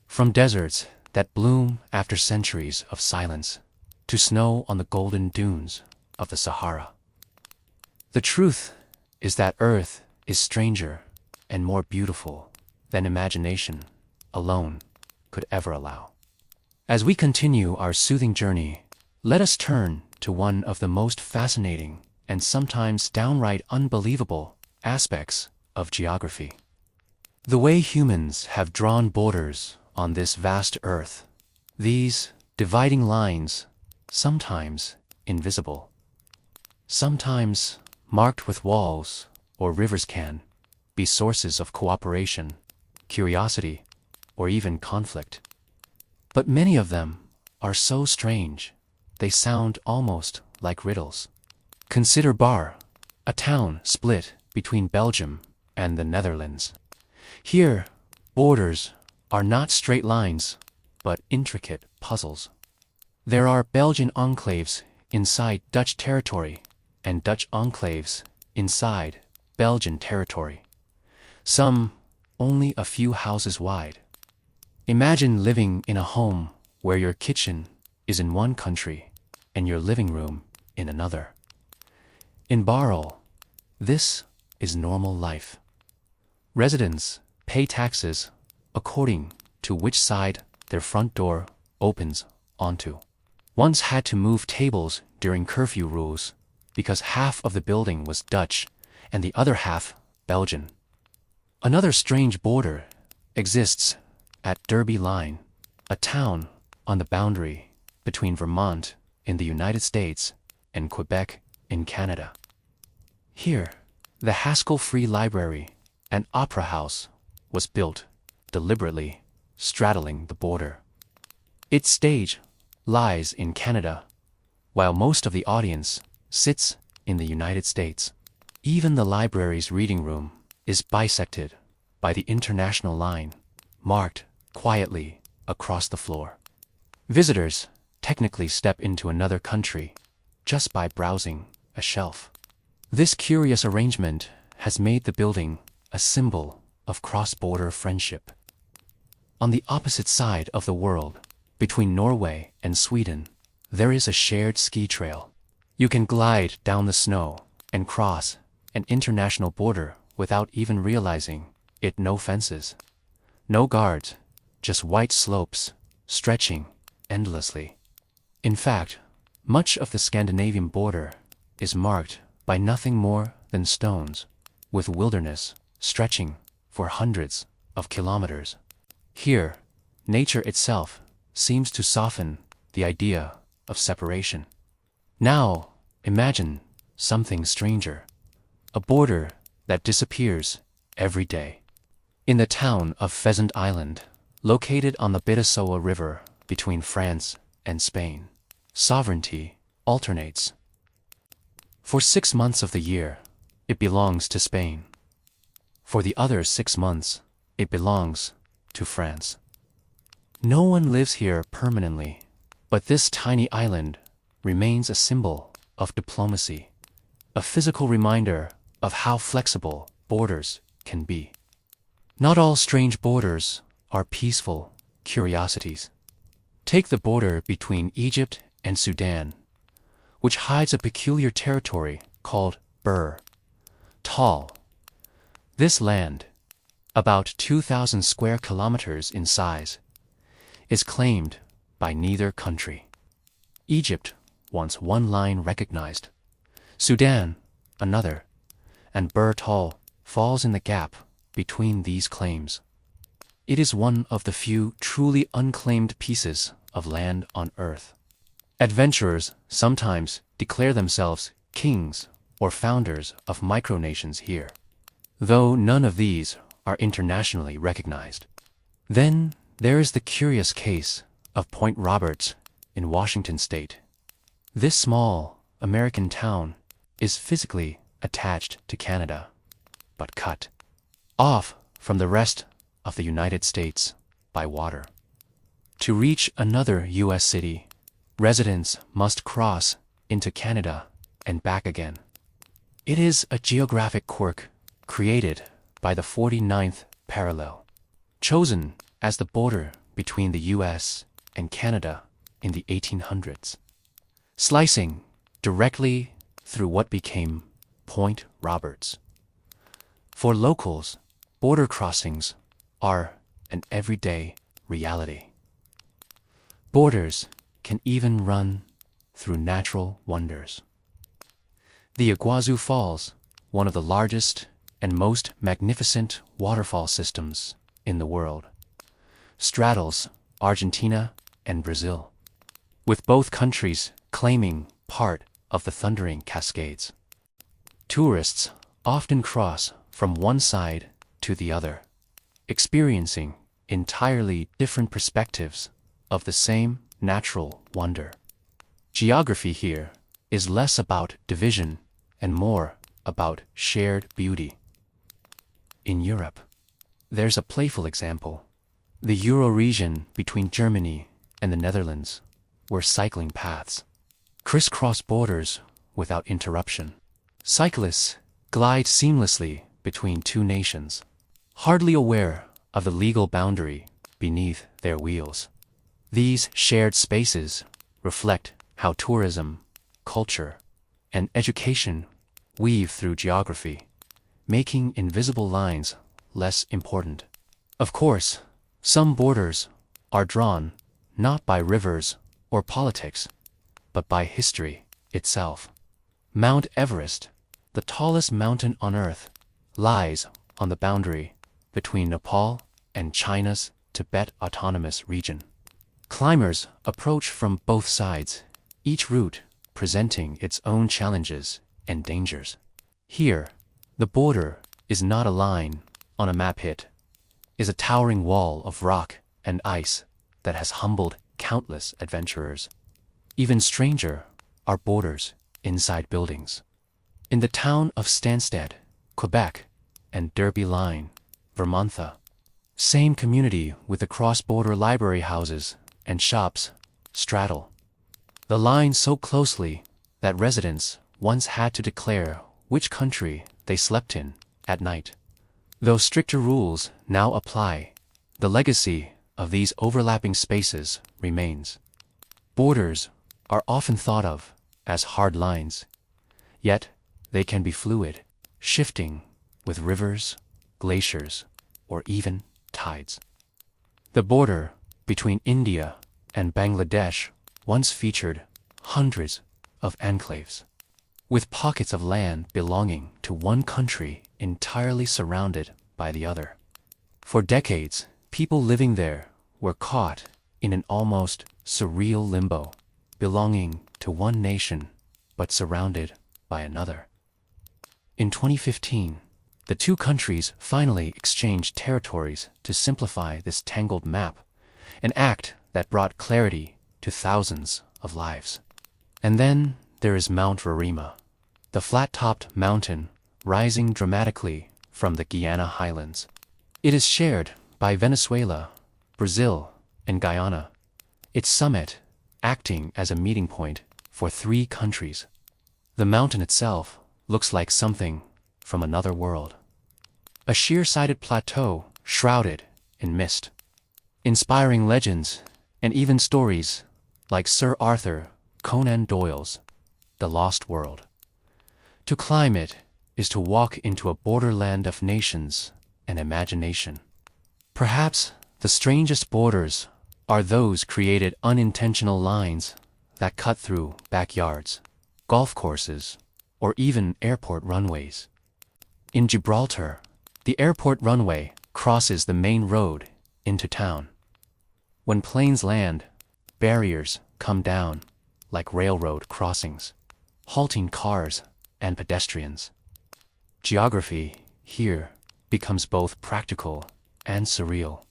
From deserts that bloom after centuries of silence to snow on the golden dunes of the Sahara. The truth is that Earth is stranger and more beautiful than imagination alone could ever allow. As we continue our soothing journey, let us turn to one of the most fascinating and sometimes downright unbelievable aspects of geography. The way humans have drawn borders on this vast Earth, these dividing lines, sometimes invisible, sometimes marked with walls or rivers, can be sources of cooperation, curiosity, or even conflict. But many of them are so strange, they sound almost like riddles. Consider Baarle, a town split between Belgium and the Netherlands. Here, borders are not straight lines, but intricate puzzles. There are Belgian enclaves inside Dutch territory and Dutch enclaves inside Belgian territory, some only a few houses wide. Imagine living in a home where your kitchen is in one country and your living room in another. In Baarle, this is normal life. Residents pay taxes according to which side their front door opens onto. Once had to move tables during curfew rules because half of the building was Dutch and the other half Belgian. Another strange border exists at Derby Line, a town on the boundary between Vermont in the United States and Quebec in Canada. Here, the Haskell Free Library and Opera House was built deliberately straddling the border. Its stage lies in Canada, while most of the audience sits in the United States. Even the library's reading room is bisected by the international line, marked quietly across the floor. Visitors technically step into another country just by browsing a shelf. This curious arrangement has made the building a symbol of cross-border friendship. On the opposite side of the world, between Norway and Sweden, there is a shared ski trail. You can glide down the snow and cross an international border without even realizing it. No fences, no guards, just white slopes stretching endlessly. In fact, much of the Scandinavian border is marked by nothing more than stones, with wilderness stretching for hundreds of kilometers. Here, nature itself seems to soften the idea of separation. Now, imagine something stranger, a border that disappears every day. In the town of Pheasant Island, located on the Bidassoa River between France and Spain, sovereignty alternates. For 6 months of the year, it belongs to Spain. For the other 6 months, it belongs to France. No one lives here permanently, but this tiny island remains a symbol of diplomacy, a physical reminder of how flexible borders can be. Not all strange borders are peaceful curiosities. Take the border between Egypt and Sudan, which hides a peculiar territory called Baarle-Hertog. This land, about 2,000 square kilometers in size, is claimed by neither country. Egypt wants one line recognized, Sudan another, and Baarle-Hertog falls in the gap between these claims. It is one of the few truly unclaimed pieces of land on Earth. Adventurers sometimes declare themselves kings or founders of micronations here, though none of these are internationally recognized. Then there is the curious case of Point Roberts in Washington state. This small American town is physically attached to Canada, but cut off from the rest of the United States by water. To reach another U.S. city, residents must cross into Canada and back again. It is a geographic quirk created by the 49th parallel, chosen as the border between the U.S. and Canada in the 1800s, slicing directly through what became Point Roberts. For locals, border crossings are an everyday reality. Borders can even run through natural wonders. The Iguazu Falls, one of the largest and most magnificent waterfall systems in the world, straddles Argentina and Brazil, with both countries claiming part of the thundering Cascades. Tourists often cross from one side to the other, experiencing entirely different perspectives of the same natural wonder. Geography here is less about division and more about shared beauty. In Europe, there's a playful example: the Euro region between Germany and the Netherlands, where cycling paths crisscross borders without interruption. Cyclists glide seamlessly between two nations, hardly aware of the legal boundary beneath their wheels. These shared spaces reflect how tourism, culture, and education weave through geography, making invisible lines less important. Of course, some borders are drawn not by rivers or politics, but by history itself. Mount Everest, the tallest mountain on Earth, lies on the boundary between Nepal and China's Tibet Autonomous Region. Climbers approach from both sides, each route presenting its own challenges and dangers. Here, the border is not a line on a map hit, is a towering wall of rock and ice that has humbled countless adventurers. Even stranger are borders inside buildings. In the town of Stansted, Quebec, and Derby Line, Vermont, same community with the cross-border library houses and shops straddle the line so closely that residents once had to declare which country they slept in at night. Though stricter rules now apply, the legacy of these overlapping spaces remains. Borders are often thought of as hard lines, yet they can be fluid, shifting with rivers, glaciers, or even tides. The border between India and Bangladesh once featured hundreds of enclaves, with pockets of land belonging to one country entirely surrounded by the other. For decades, people living there were caught in an almost surreal limbo, belonging to one nation but surrounded by another. In 2015, The two countries finally exchanged territories to simplify this tangled map, an act that brought clarity to thousands of lives. And then there is Mount Roraima, the flat-topped mountain rising dramatically from the Guiana highlands. It is shared by Venezuela, Brazil, and Guyana, its summit acting as a meeting point for three countries. The mountain itself looks like something from another world. A sheer-sided plateau shrouded in mist. Inspiring legends and even stories like Sir Arthur Conan Doyle's The Lost World. To climb it is to walk into a borderland of nations and imagination. Perhaps the strangest borders are those created unintentional lines that cut through backyards, golf courses, or even airport runways. In Gibraltar, the airport runway crosses the main road into town. When planes land, barriers come down like railroad crossings, halting cars and pedestrians. Geography here becomes both practical and surreal,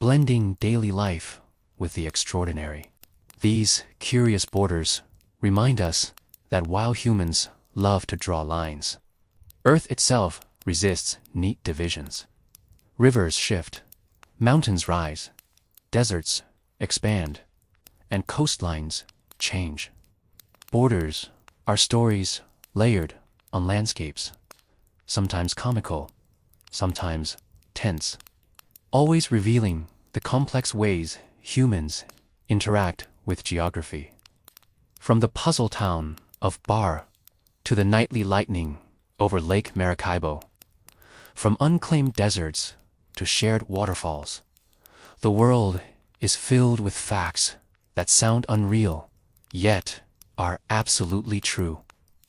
blending daily life with the extraordinary. These curious borders remind us that while humans love to draw lines, Earth itself resists neat divisions. Rivers shift, mountains rise, deserts expand, and coastlines change. Borders are stories layered on landscapes, sometimes comical, sometimes tense, always revealing the complex ways humans interact with geography. From the puzzle town of Bar to the nightly lightning over Lake Maracaibo, from unclaimed deserts to shared waterfalls, the world is filled with facts that sound unreal, yet are absolutely true.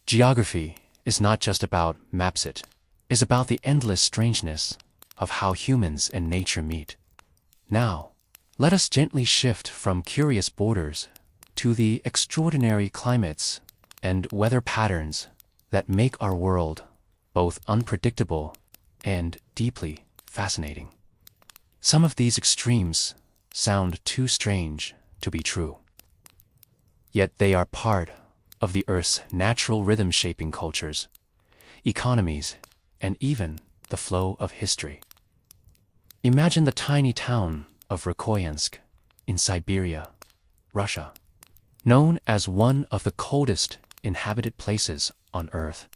Geography is not just about maps, it is about the endless strangeness of how humans and nature meet. Now, let us gently shift from curious borders to the extraordinary climates and weather patterns that make our world both unpredictable and deeply fascinating. Some of these extremes sound too strange to be true, yet they are part of the Earth's natural rhythm-shaping cultures, economies, and even the flow of history. Imagine the tiny town of Verkhoyansk in Siberia, Russia, known as one of the coldest inhabited places on Earth.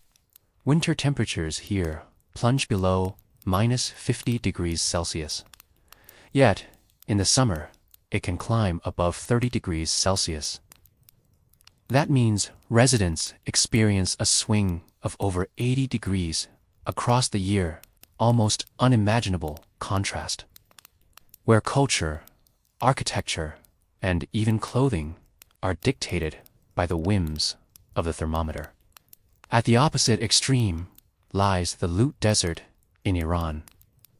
Winter temperatures here plunge below -50 degrees Celsius. Yet, in the summer, it can climb above 30 degrees Celsius. That means residents experience a swing of over 80 degrees across the year, almost unimaginable contrast. Where culture, architecture, and even clothing are dictated by the whims of the thermometer. At the opposite extreme lies the Lut Desert in Iran,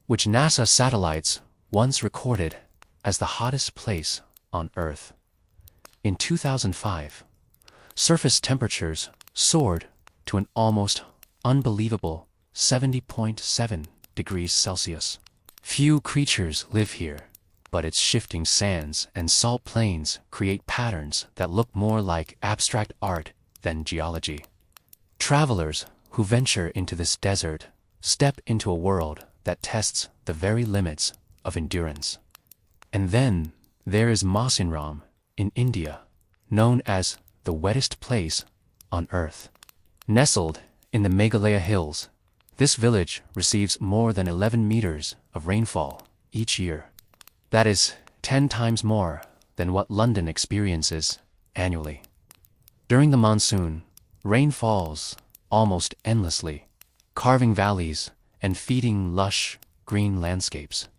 which NASA satellites once recorded as the hottest place on Earth. In 2005, surface temperatures soared to an almost unbelievable 70.7 degrees Celsius. Few creatures live here, but its shifting sands and salt plains create patterns that look more like abstract art than geology. Travelers who venture into this desert step into a world that tests the very limits of endurance. And then there is Mausinram in India, known as the wettest place on Earth. Nestled in the Meghalaya Hills, this village receives more than 11 meters of rainfall each year. That is 10 times more than what London experiences annually. During the monsoon, rain falls almost endlessly, carving valleys and feeding lush green landscapes.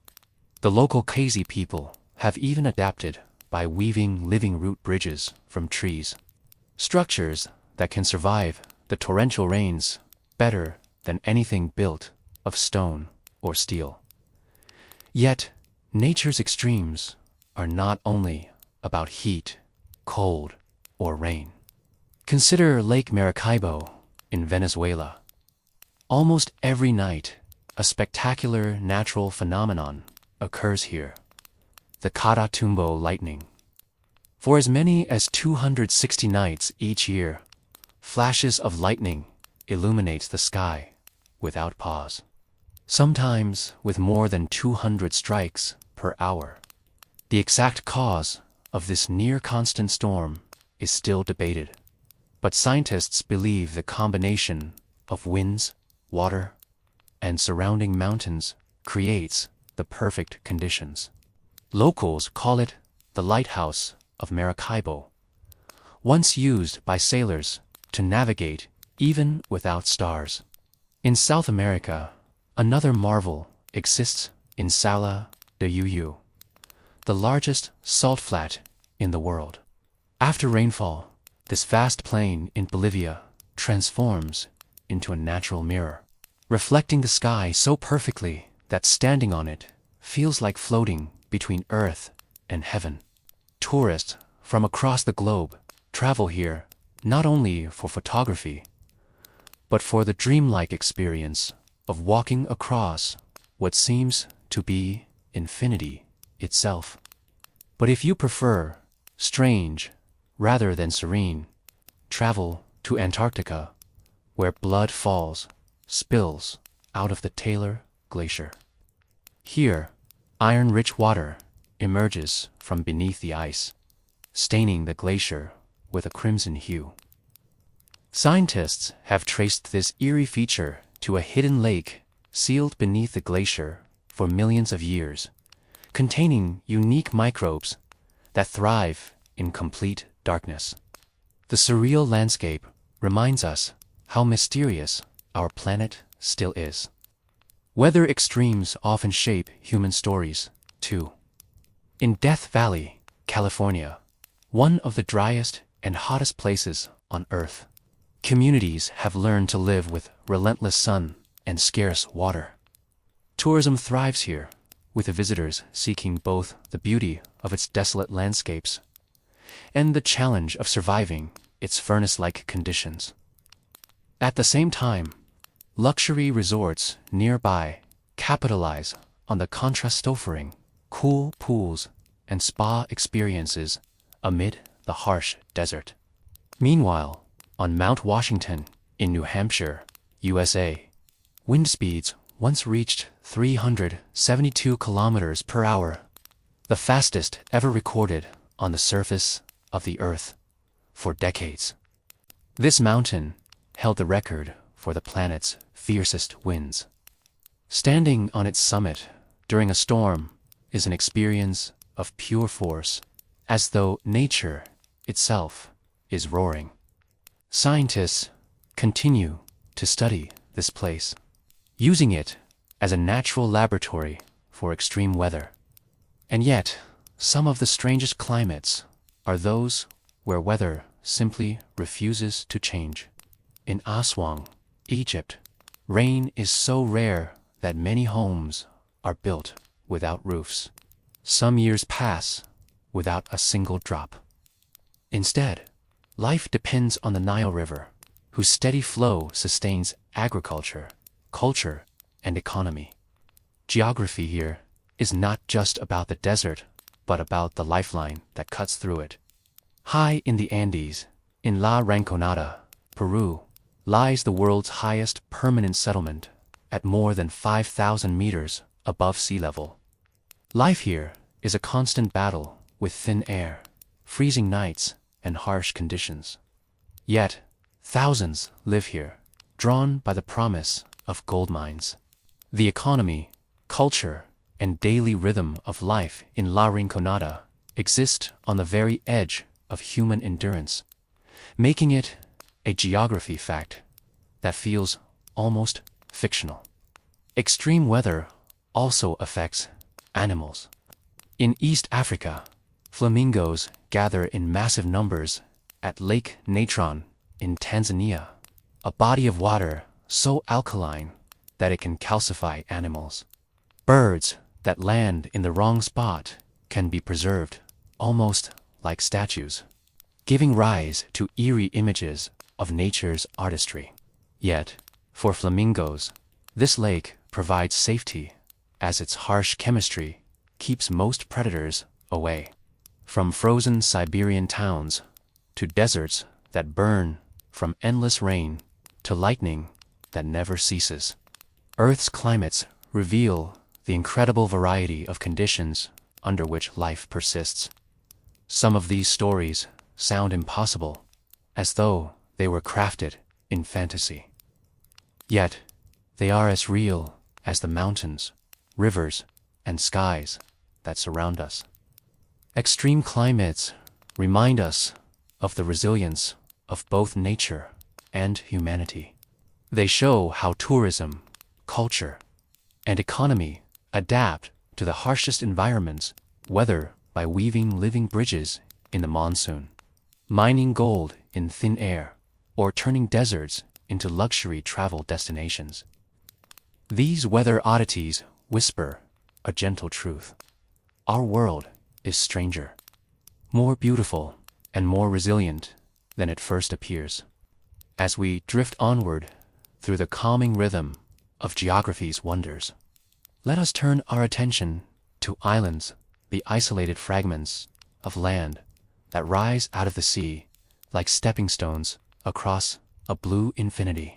The local Khasi people have even adapted by weaving living root bridges from trees, structures that can survive the torrential rains better than anything built of stone or steel. Yet, nature's extremes are not only about heat, cold, or rain. Consider Lake Maracaibo in Venezuela. Almost every night, a spectacular natural phenomenon occurs here: the Karatumbo lightning. For as many as 260 nights each year, flashes of lightning illuminate the sky without pause, sometimes with more than 200 strikes per hour. The exact cause of this near-constant storm is still debated, but scientists believe the combination of winds, water, and surrounding mountains creates the perfect conditions. Locals call it the lighthouse of Maracaibo, once used by sailors to navigate even without stars. In South America, another marvel exists in Salar de Uyuni, the largest salt flat in the world. After rainfall, this vast plain in Bolivia transforms into a natural mirror, reflecting the sky so perfectly that standing on it feels like floating between earth and heaven. Tourists from across the globe travel here not only for photography, but for the dreamlike experience of walking across what seems to be infinity itself. But if you prefer strange rather than serene, travel to Antarctica, where blood spills out of the Taylor Glacier. Here, iron-rich water emerges from beneath the ice, staining the glacier with a crimson hue. Scientists have traced this eerie feature to a hidden lake sealed beneath the glacier for millions of years, containing unique microbes that thrive in complete darkness. The surreal landscape reminds us how mysterious our planet still is. Weather extremes often shape human stories, too. In Death Valley, California, one of the driest and hottest places on Earth, communities have learned to live with relentless sun and scarce water. Tourism thrives here, with the visitors seeking both the beauty of its desolate landscapes and the challenge of surviving its furnace-like conditions. At the same time, luxury resorts nearby capitalize on the contrast-offering cool pools and spa experiences amid the harsh desert. Meanwhile, on Mount Washington in New Hampshire, USA, wind speeds once reached 372 kilometers per hour, the fastest ever recorded on the surface of the Earth for decades. This mountain held the record for the planet's fiercest winds. Standing on its summit during a storm is an experience of pure force, as though nature itself is roaring. Scientists continue to study this place, using it as a natural laboratory for extreme weather. And yet, some of the strangest climates are those where weather simply refuses to change. In Aswan, Egypt, rain is so rare that many homes are built without roofs. Some years pass without a single drop. Instead, life depends on the Nile River, whose steady flow sustains agriculture, culture, and economy. Geography here is not just about the desert, but about the lifeline that cuts through it. High in the Andes, in La Rinconada, Peru, lies the world's highest permanent settlement at more than 5,000 meters above sea level. Life here is a constant battle with thin air, freezing nights, and harsh conditions. Yet, thousands live here, drawn by the promise of gold mines. The economy, culture, and daily rhythm of life in La Rinconada exist on the very edge of human endurance, making it a geography fact that feels almost fictional. Extreme weather also affects animals. In East Africa, flamingos gather in massive numbers at Lake Natron in Tanzania, a body of water so alkaline that it can calcify animals. Birds that land in the wrong spot can be preserved almost like statues, giving rise to eerie images of nature's artistry. Yet, for flamingos, this lake provides safety, as its harsh chemistry keeps most predators away. From frozen Siberian towns to deserts that burn from endless rain to lightning that never ceases, Earth's climates reveal the incredible variety of conditions under which life persists. Some of these stories sound impossible, as though they were crafted in fantasy. Yet, they are as real as the mountains, rivers, and skies that surround us. Extreme climates remind us of the resilience of both nature and humanity. They show how tourism, culture, and economy adapt to the harshest environments, whether by weaving living bridges in the monsoon, mining gold in thin air, or turning deserts into luxury travel destinations. These weather oddities whisper a gentle truth. Our world is stranger, more beautiful, and more resilient than it first appears. As we drift onward through the calming rhythm of geography's wonders, let us turn our attention to islands, the isolated fragments of land that rise out of the sea like stepping stones across a blue infinity.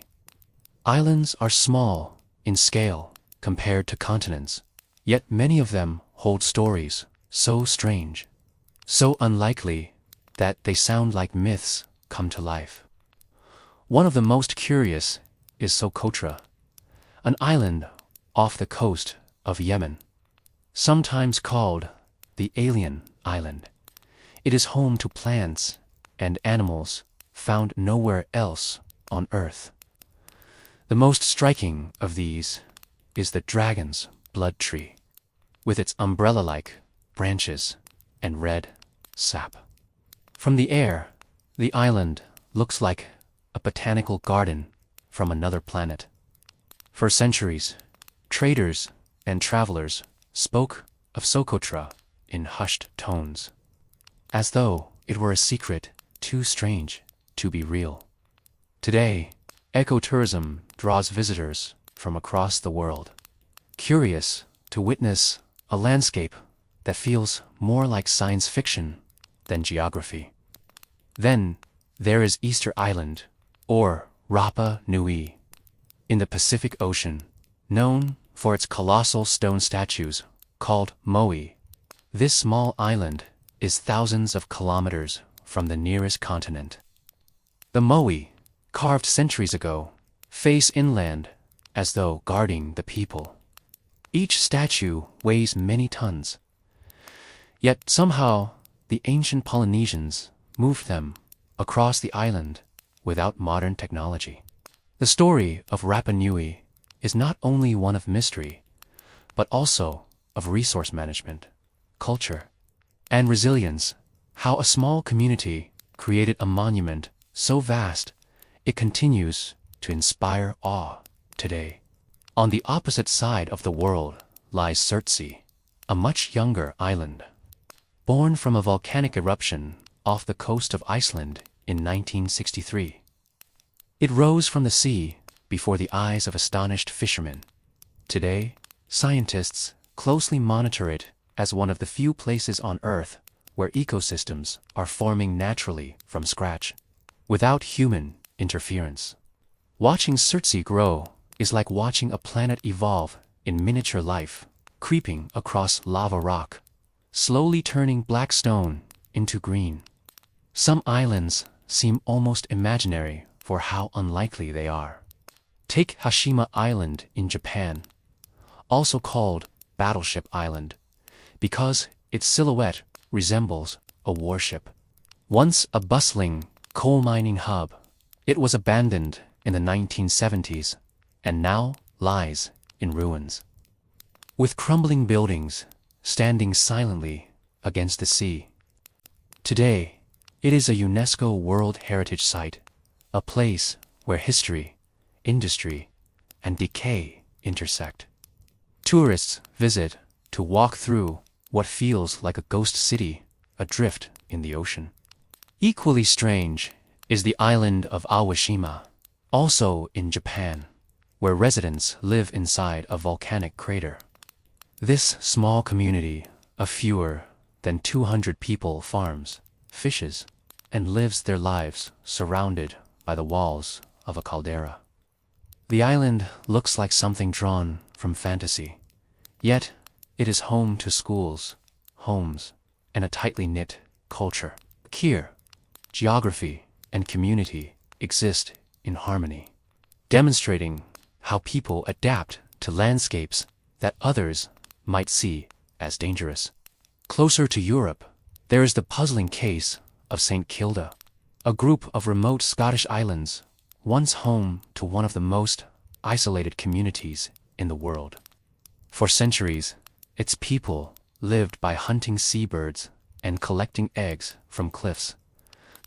Islands are small in scale compared to continents, yet many of them hold stories so strange, so unlikely that they sound like myths come to life. One of the most curious is Socotra, an island off the coast of Yemen, sometimes called the Alien Island. It is home to plants and animals found nowhere else on Earth. The most striking of these is the dragon's blood tree, with its umbrella-like branches and red sap. From the air, the island looks like a botanical garden from another planet. For centuries, traders and travelers spoke of Socotra in hushed tones, as though it were a secret too strange to be real. Today, ecotourism draws visitors from across the world, curious to witness a landscape that feels more like science fiction than geography. Then there is Easter Island, or Rapa Nui, in the Pacific Ocean, known for its colossal stone statues called moai. This small island is thousands of kilometers from the nearest continent. The moai, carved centuries ago, face inland as though guarding the people. Each statue weighs many tons. Yet somehow the ancient Polynesians moved them across the island without modern technology. The story of Rapa Nui is not only one of mystery, but also of resource management, culture, and resilience. How a small community created a monument so vast it continues to inspire awe today. On the opposite side of the world lies Surtsey, a much younger island. Born from a volcanic eruption off the coast of Iceland in 1963. It rose from the sea before the eyes of astonished fishermen. Today, scientists closely monitor it as one of the few places on Earth where ecosystems are forming naturally from scratch, without human interference. Watching Surtsey grow is like watching a planet evolve in miniature life, creeping across lava rock, slowly turning black stone into green. Some islands seem almost imaginary for how unlikely they are. Take Hashima Island in Japan, also called Battleship Island, because its silhouette resembles a warship. Once a bustling coal mining hub, it was abandoned in the 1970s and now lies in ruins, with crumbling buildings standing silently against the sea. Today, it is a UNESCO World Heritage Site, a place where history, industry, and decay intersect. Tourists visit to walk through what feels like a ghost city adrift in the ocean. Equally strange is the island of Awashima, also in Japan. where residents live inside a volcanic crater. This small community of fewer than 200 people farms, fishes, and lives their lives surrounded by the walls of a caldera. The island looks like something drawn from fantasy, yet it is home to schools, homes, and a tightly knit culture. Here, geography and community exist in harmony, demonstrating how people adapt to landscapes that others might see as dangerous. Closer to Europe, there is the puzzling case of St. Kilda, a group of remote Scottish islands, once home to one of the most isolated communities in the world. For centuries, its people lived by hunting seabirds and collecting eggs from cliffs,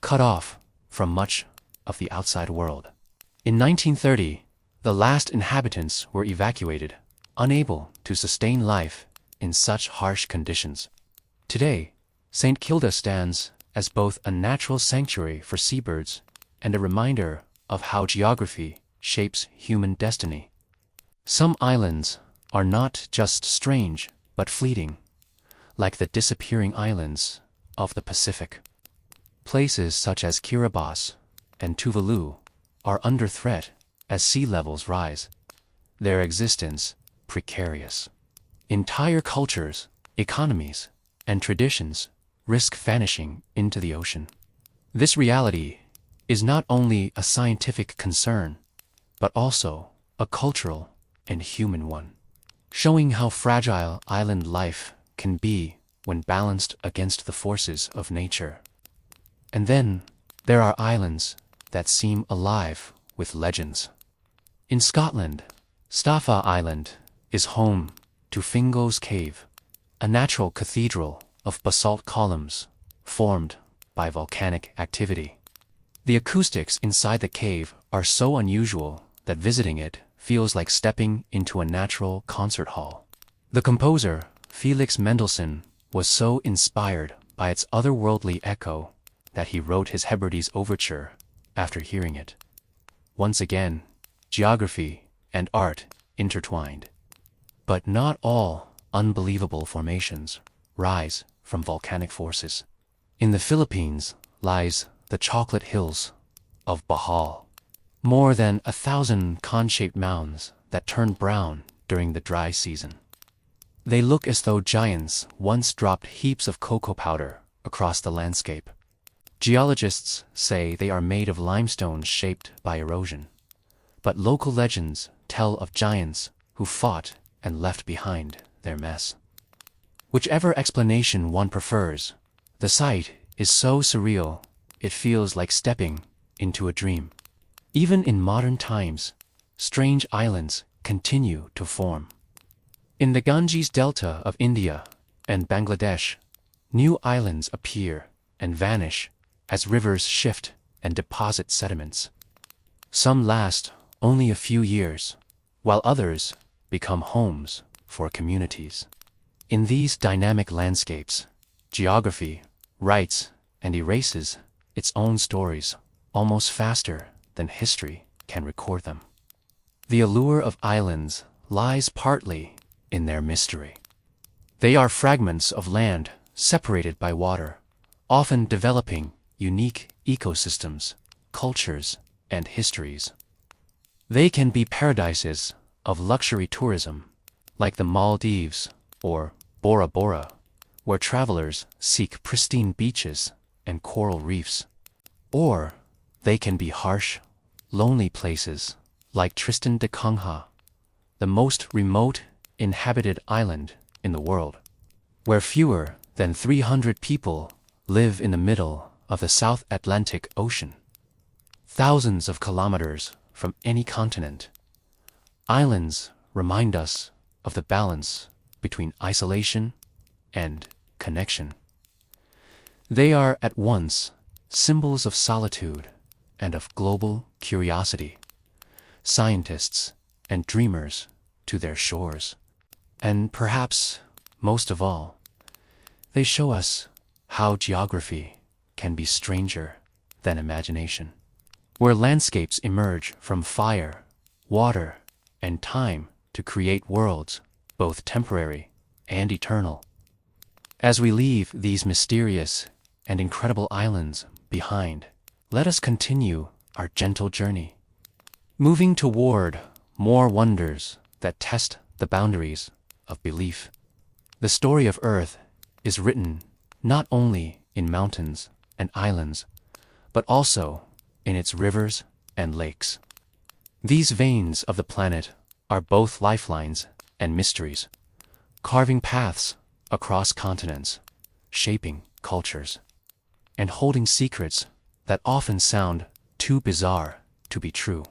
cut off from much of the outside world. In 1930, the last inhabitants were evacuated, unable to sustain life in such harsh conditions. Today, St. Kilda stands as both a natural sanctuary for seabirds and a reminder of how geography shapes human destiny. Some islands are not just strange but fleeting, like the disappearing islands of the Pacific. Places such as Kiribati and Tuvalu are under threat as sea levels rise, their existence precarious. Entire cultures, economies, and traditions risk vanishing into the ocean. This reality is not only a scientific concern, but also a cultural and human one, showing how fragile island life can be when balanced against the forces of nature. And then there are islands that seem alive with legends. In Scotland, Staffa Island is home to Fingo's Cave, a natural cathedral of basalt columns formed by volcanic activity. The acoustics inside the cave are so unusual that visiting it feels like stepping into a natural concert hall. The composer, Felix Mendelssohn, was so inspired by its otherworldly echo that he wrote his Hebrides Overture after hearing it. Once again, geography and art intertwined. But not all unbelievable formations rise from volcanic forces. In the Philippines lies the chocolate hills of Bohol, more than 1,000 cone-shaped mounds that turn brown during the dry season. They look as though giants once dropped heaps of cocoa powder across the landscape. Geologists say they are made of limestone shaped by erosion, but local legends tell of giants who fought and left behind their mess. Whichever explanation one prefers, the sight is so surreal it feels like stepping into a dream. Even in modern times, strange islands continue to form. In the Ganges Delta of India and Bangladesh, new islands appear and vanish as rivers shift and deposit sediments. Some last only a few years, while others become homes for communities. In these dynamic landscapes, geography writes and erases its own stories almost faster than history can record them. The allure of islands lies partly in their mystery. They are fragments of land separated by water, often developing unique ecosystems, cultures, and histories. They can be paradises of luxury tourism, like the Maldives or Bora Bora, where travelers seek pristine beaches and coral reefs. Or they can be harsh, lonely places like Tristan da Cunha, the most remote inhabited island in the world, where fewer than 300 people live in the middle of the South Atlantic Ocean, thousands of kilometers from any continent. Islands remind us of the balance between isolation and connection. They are at once symbols of solitude and of global curiosity, scientists and dreamers to their shores. And perhaps, most of all, they show us how geography can be stranger than imagination, where landscapes emerge from fire, water, and time to create worlds, both temporary and eternal. As we leave these mysterious and incredible islands behind, let us continue our gentle journey, moving toward more wonders that test the boundaries of belief. The story of Earth is written not only in mountains and islands, but also in its rivers and lakes. These veins of the planet are both lifelines and mysteries, carving paths across continents, shaping cultures, and holding secrets that often sound too bizarre to be true.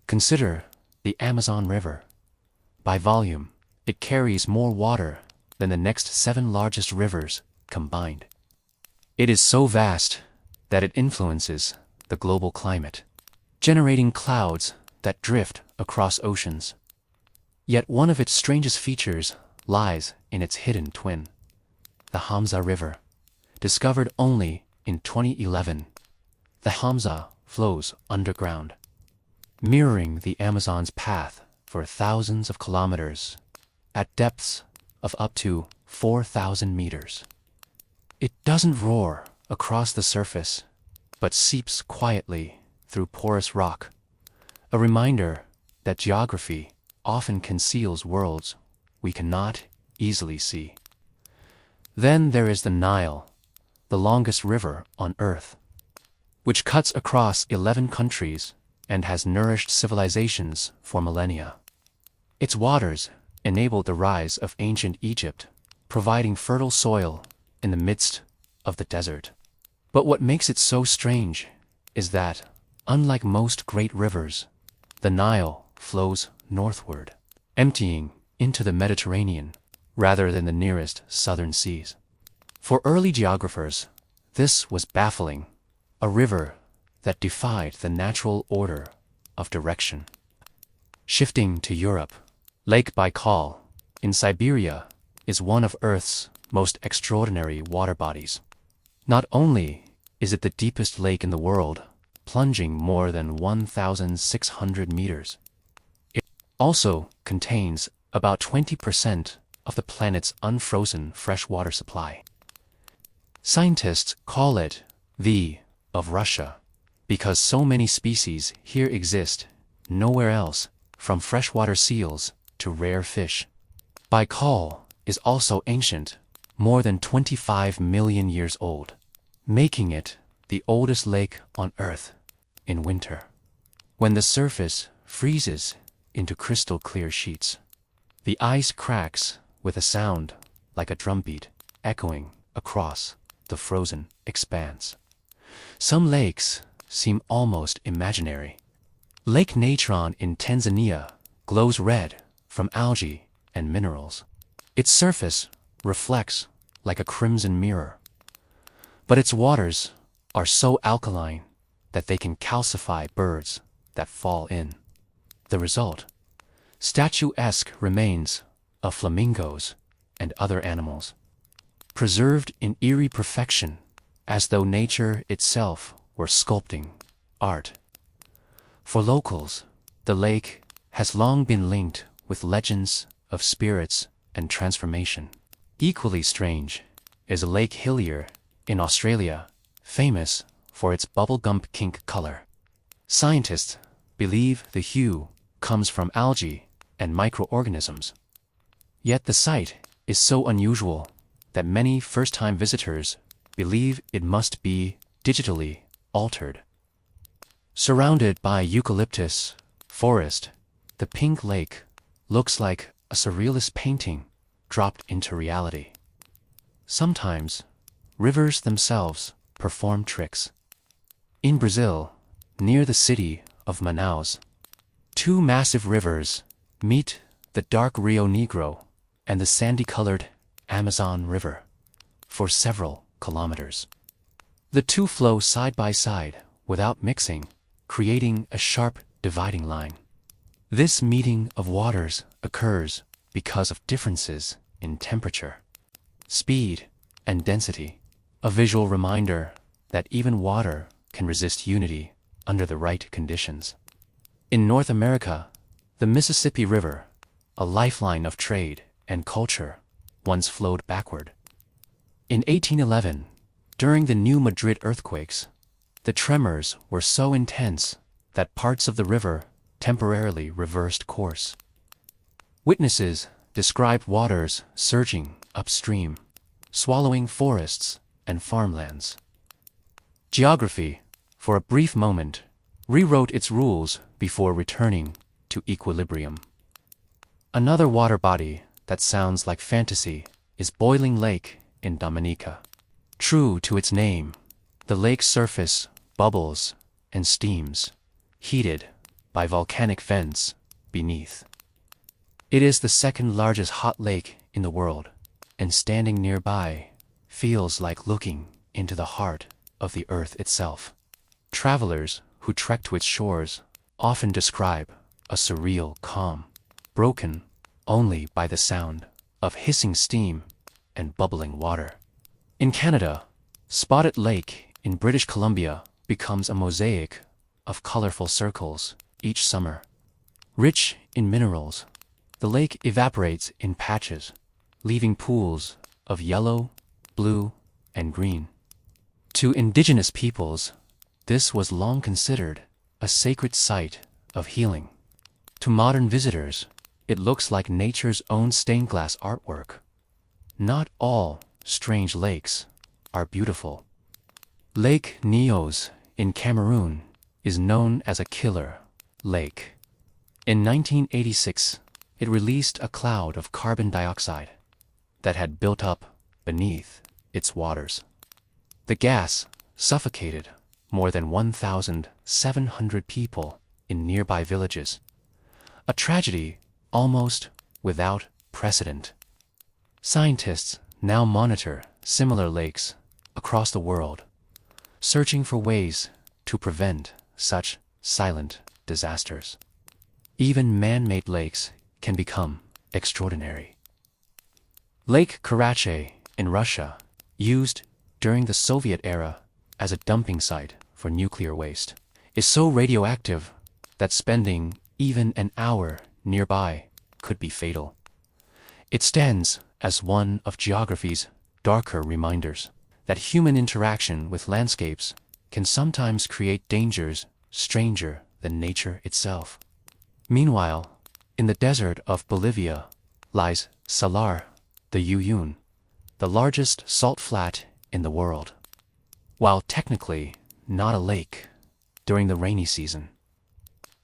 Consider the Amazon River. By volume, it carries more water than the next 7 largest rivers combined. It is so vast that it influences the global climate, generating clouds that drift across oceans. Yet one of its strangest features lies in its hidden twin, the Hamza River. Discovered only in 2011, the Hamza flows underground, mirroring the Amazon's path for thousands of kilometers at depths of up to 4,000 meters. It doesn't roar across the surface, but seeps quietly through porous rock, a reminder that geography often conceals worlds we cannot easily see. Then there is the Nile, the longest river on Earth, which cuts across 11 countries and has nourished civilizations for millennia. Its waters enabled the rise of ancient Egypt, providing fertile soil in the midst of the desert. But what makes it so strange is that, unlike most great rivers, the Nile flows northward, emptying into the Mediterranean rather than the nearest southern seas. For early geographers, this was baffling, a river that defied the natural order of direction. Shifting to Europe, Lake Baikal in Siberia is one of Earth's most extraordinary water bodies. Not only is it the deepest lake in the world, plunging more than 1,600 meters, it also contains about 20% of the planet's unfrozen freshwater supply. Scientists call it the of Russia because so many species here exist nowhere else, from freshwater seals to rare fish. Baikal is also ancient, more than 25 million years old, making it the oldest lake on Earth in winter, when the surface freezes into crystal clear sheets. The ice cracks with a sound like a drumbeat echoing across the frozen expanse. Some lakes seem almost imaginary. Lake Natron in Tanzania glows red from algae and minerals. Its surface reflects like a crimson mirror, but its waters are so alkaline that they can calcify birds that fall in. The result: statuesque remains of flamingos and other animals, preserved in eerie perfection, as though nature itself were sculpting art. For locals, the lake has long been linked with legends of spirits and transformation. Equally strange is Lake Hillier in Australia, famous for its bubblegum pink color. Scientists believe the hue comes from algae and microorganisms. Yet the site is so unusual that many first-time visitors believe it must be digitally altered. Surrounded by eucalyptus forest, the pink lake looks like a surrealist painting dropped into reality. Sometimes, rivers themselves perform tricks. In Brazil, near the city of Manaus, 2 massive rivers meet, the dark Rio Negro and the sandy-colored Amazon River, for several kilometers. The two flow side by side without mixing, creating a sharp dividing line. This meeting of waters occurs because of differences in temperature, speed, and density, a visual reminder that even water can resist unity under the right conditions. In North America, The Mississippi River, a lifeline of trade and culture, once flowed backward. In 1811, during the New Madrid earthquakes, the tremors were so intense that parts of the river temporarily reversed course. Witnesses described waters surging upstream, swallowing forests and farmlands. Geography, for a brief moment, rewrote its rules before returning to equilibrium. Another water body that sounds like fantasy is Boiling Lake in Dominica. True to its name, the lake's surface bubbles and steams, heated by volcanic vents beneath. It is the second largest hot lake in the world, and standing nearby feels like looking into the heart of the earth itself. Travelers who trek to its shores often describe a surreal calm, broken only by the sound of hissing steam and bubbling water. In Canada, Spotted Lake in British Columbia becomes a mosaic of colorful circles each summer. Rich in minerals, the lake evaporates in patches, leaving pools of yellow, blue, and green. To indigenous peoples, this was long considered a sacred site of healing. To modern visitors, it looks like nature's own stained glass artwork. Not all strange lakes are beautiful. Lake Nyos in Cameroon is known as a killer lake. In 1986, it released a cloud of carbon dioxide that had built up beneath its waters. The gas suffocated more than 1,700 people in nearby villages, a tragedy almost without precedent. Scientists now monitor similar lakes across the world, searching for ways to prevent such silent disasters. Even man-made lakes can become extraordinary. Lake Karachay in Russia, used during the Soviet era as a dumping site for nuclear waste, is so radioactive that spending even an hour nearby could be fatal. It stands as one of geography's darker reminders that human interaction with landscapes can sometimes create dangers stranger than nature itself. Meanwhile, in the desert of Bolivia lies Salar de Uyuni, the largest salt flat in the world. While technically not a lake, during the rainy season,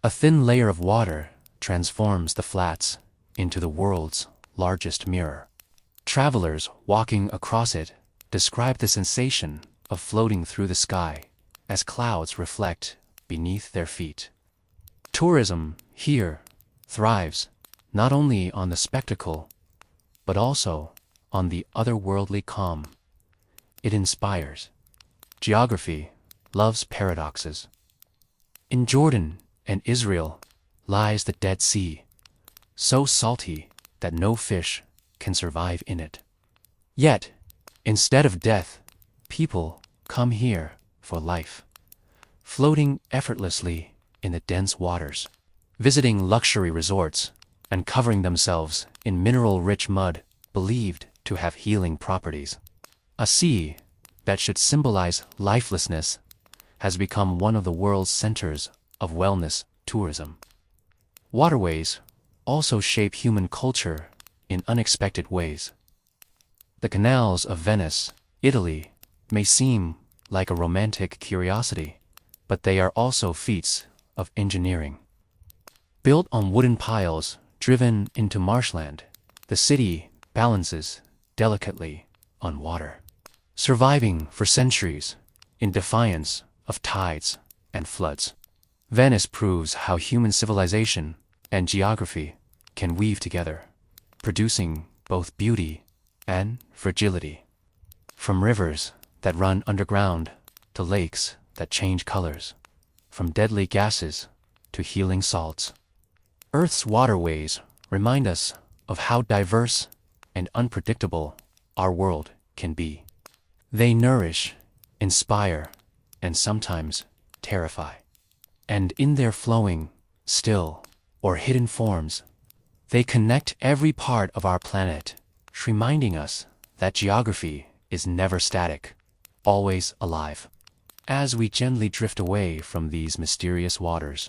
a thin layer of water transforms the flats into the world's largest mirror. Travelers walking across it describe the sensation of floating through the sky as clouds reflect beneath their feet. Tourism here thrives not only on the spectacle, but also on the otherworldly calm it inspires. Geography loves paradoxes. In Jordan and Israel lies the Dead Sea, so salty that no fish can survive in it. Yet, instead of death, people come here for life, floating effortlessly in the dense waters, visiting luxury resorts, and covering themselves in mineral-rich mud believed to have healing properties. A sea that should symbolize lifelessness has become one of the world's centers of wellness tourism. Waterways also shape human culture in unexpected ways. The canals of Venice, Italy, may seem like a romantic curiosity, but they are also feats of engineering. Built on wooden piles driven into marshland, the city balances delicately on water, surviving for centuries in defiance of tides and floods. Venice proves how human civilization and geography can weave together, producing both beauty and fragility. From rivers that run underground to lakes that change colors, from deadly gases to healing salts. Earth's waterways remind us of how diverse and unpredictable our world can be. They nourish, inspire, and sometimes terrify. And in their flowing, still, or hidden forms. They connect every part of our planet, reminding us that geography is never static, always alive. As we gently drift away from these mysterious waters,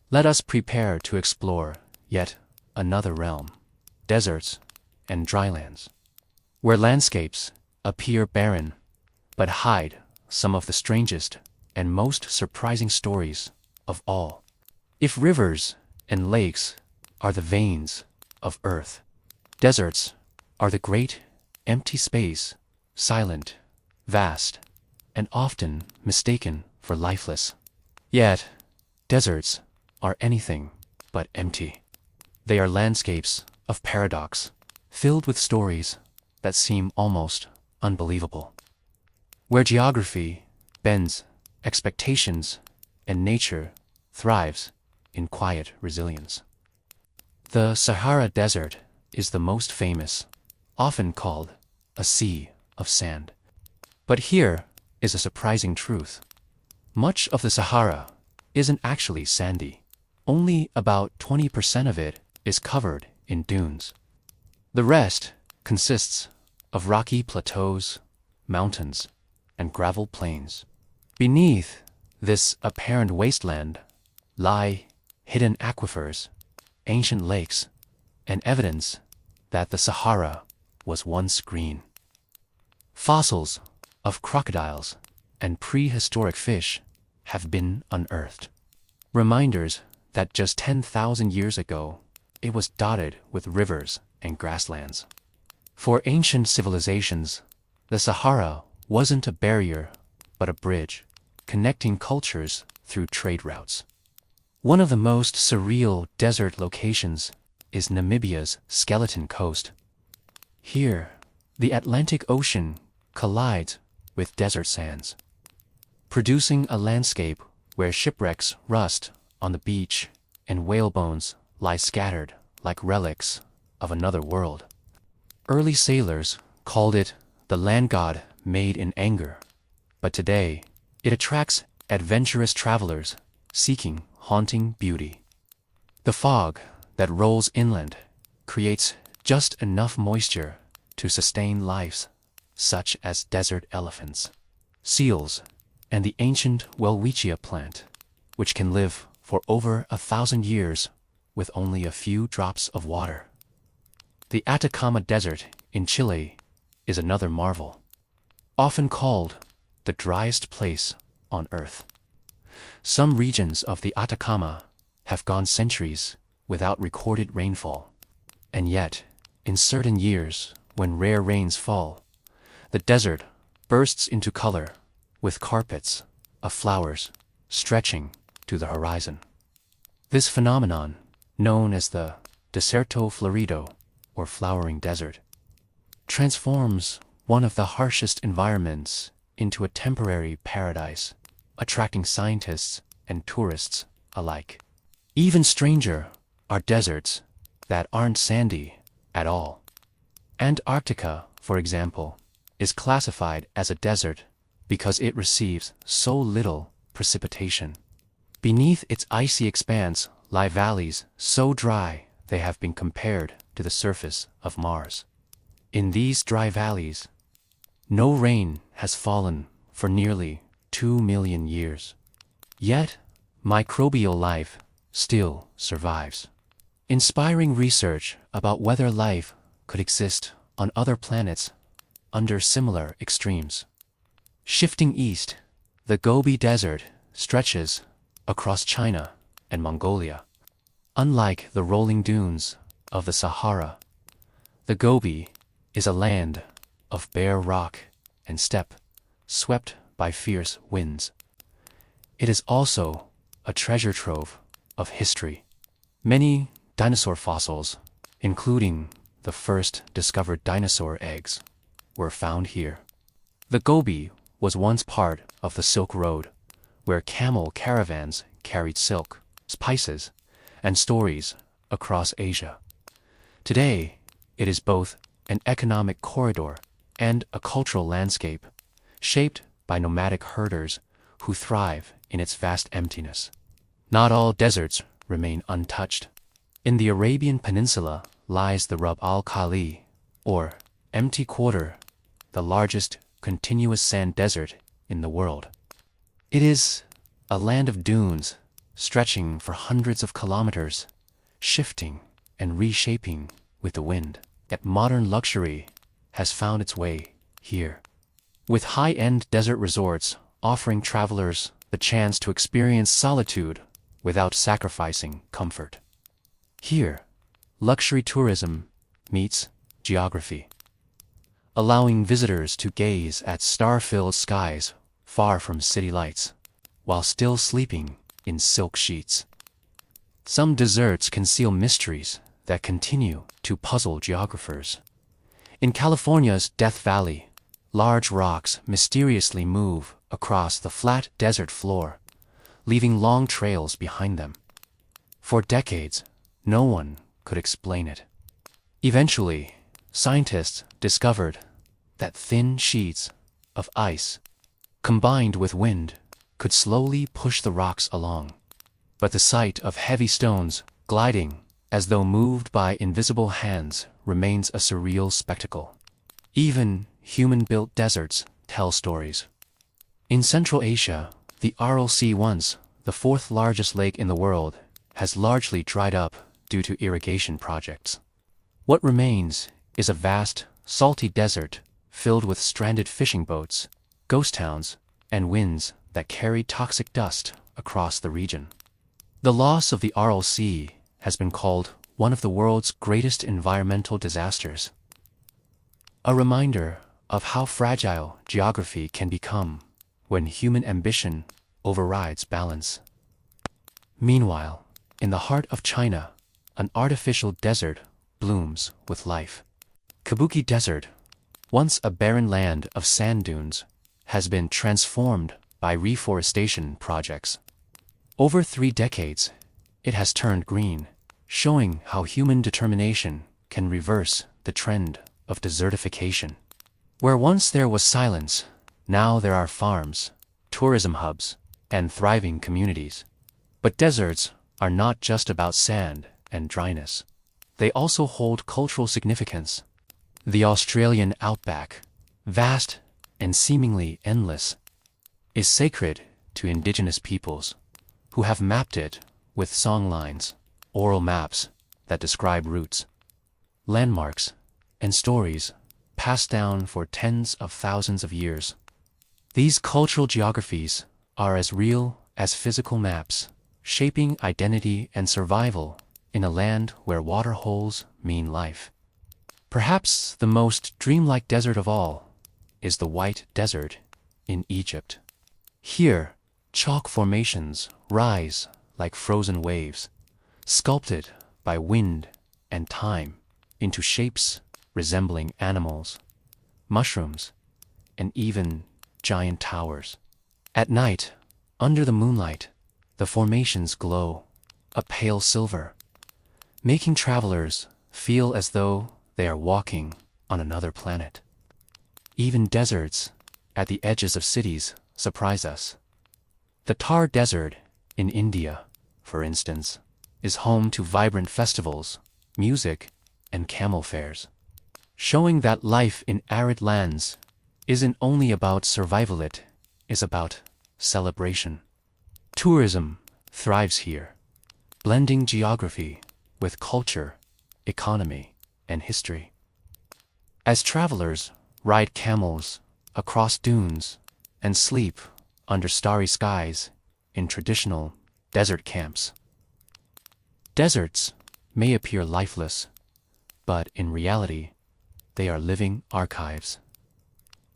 let us prepare to explore yet another realm, deserts and drylands, where landscapes appear barren, but hide some of the strangest and most surprising stories of all. If rivers and lakes are the veins of Earth, deserts are the great, empty space, silent, vast, and often mistaken for lifeless. Yet, deserts are anything but empty. They are landscapes of paradox, filled with stories that seem almost unbelievable. Where geography bends expectations and nature thrives in quiet resilience. The Sahara Desert is the most famous, often called a sea of sand. But here is a surprising truth. Much of the Sahara isn't actually sandy. Only about 20% of it is covered in dunes. The rest consists of rocky plateaus, mountains, and gravel plains. Beneath this apparent wasteland lie hidden aquifers, ancient lakes, and evidence that the Sahara was once green. Fossils of crocodiles and prehistoric fish have been unearthed. Reminders that just 10,000 years ago, it was dotted with rivers and grasslands. For ancient civilizations, the Sahara wasn't a barrier, but a bridge, connecting cultures through trade routes. One of the most surreal desert locations is Namibia's Skeleton Coast. Here, the Atlantic Ocean collides with desert sands, producing a landscape where shipwrecks rust on the beach and whale bones lie scattered like relics of another world. Early sailors called it the land god made in anger, but today it attracts adventurous travelers seeking haunting beauty. The fog that rolls inland creates just enough moisture to sustain lives such as desert elephants, seals, and the ancient welwitschia plant, which can live for over 1,000 years with only a few drops of water. The Atacama Desert in Chile is another marvel, often called the driest place on Earth. Some regions of the Atacama have gone centuries without recorded rainfall, and yet, in certain years when rare rains fall, the desert bursts into color with carpets of flowers stretching to the horizon. This phenomenon, known as the Deserto Florido, or flowering desert, transforms one of the harshest environments into a temporary paradise, attracting scientists and tourists alike. Even stranger are deserts that aren't sandy at all. Antarctica, for example, is classified as a desert because it receives so little precipitation. Beneath its icy expanse lie valleys so dry they have been compared to the surface of Mars. In these dry valleys, no rain has fallen for nearly 2 million years. Yet, microbial life still survives, inspiring research about whether life could exist on other planets under similar extremes. Shifting east, the Gobi Desert stretches across China and Mongolia. Unlike the rolling dunes of the Sahara, the Gobi is a land of bare rock and steppe, swept by fierce winds. It is also a treasure trove of history. Many dinosaur fossils, including the first discovered dinosaur eggs, were found here. The Gobi was once part of the Silk Road, where camel caravans carried silk, spices, and stories across Asia. Today, it is both an economic corridor and a cultural landscape, shaped by nomadic herders who thrive in its vast emptiness. Not all deserts remain untouched. In the Arabian Peninsula lies the Rub al-Khali, or empty quarter, the largest continuous sand desert in the world. It is a land of dunes stretching for hundreds of kilometers, shifting and reshaping with the wind. Yet modern luxury has found its way here, with high-end desert resorts offering travelers the chance to experience solitude without sacrificing comfort. Here, luxury tourism meets geography, allowing visitors to gaze at star-filled skies far from city lights, while still sleeping in silk sheets. Some deserts conceal mysteries that continue to puzzle geographers. In California's Death Valley, large rocks mysteriously move across the flat desert floor, leaving long trails behind them. For decades, no one could explain it. Eventually, scientists discovered that thin sheets of ice, combined with wind, could slowly push the rocks along. But the sight of heavy stones gliding as though moved by invisible hands remains a surreal spectacle. Even human-built deserts tell stories. In Central Asia, the Aral Sea, once the fourth largest lake in the world, has largely dried up due to irrigation projects. What remains is a vast, salty desert filled with stranded fishing boats, ghost towns, and winds that carry toxic dust across the region. The loss of the Aral Sea has been called one of the world's greatest environmental disasters. A reminder of how fragile geography can become when human ambition overrides balance. Meanwhile, in the heart of China, an artificial desert blooms with life. Kabuki Desert, once a barren land of sand dunes, has been transformed by reforestation projects. Over 3 decades, it has turned green, showing how human determination can reverse the trend of desertification. Where once there was silence, now there are farms, tourism hubs, and thriving communities. But deserts are not just about sand and dryness. They also hold cultural significance. The Australian outback, vast and seemingly endless, is sacred to indigenous peoples, who have mapped it with songlines, oral maps that describe routes, landmarks, and stories passed down for tens of thousands of years. These cultural geographies are as real as physical maps, shaping identity and survival in a land where water holes mean life. Perhaps the most dreamlike desert of all is the White Desert in Egypt. Here, chalk formations rise like frozen waves, sculpted by wind and time into shapes resembling animals, mushrooms, and even giant towers. At night, under the moonlight, the formations glow a pale silver, making travelers feel as though they are walking on another planet. Even deserts at the edges of cities surprise us. The Thar Desert in India, for instance, is home to vibrant festivals, music, and camel fairs, showing that life in arid lands isn't only about survival, it is about celebration. Tourism thrives here, blending geography with culture, economy, and history. As travelers ride camels across dunes and sleep under starry skies in traditional desert camps. Deserts may appear lifeless, but in reality, they are living archives.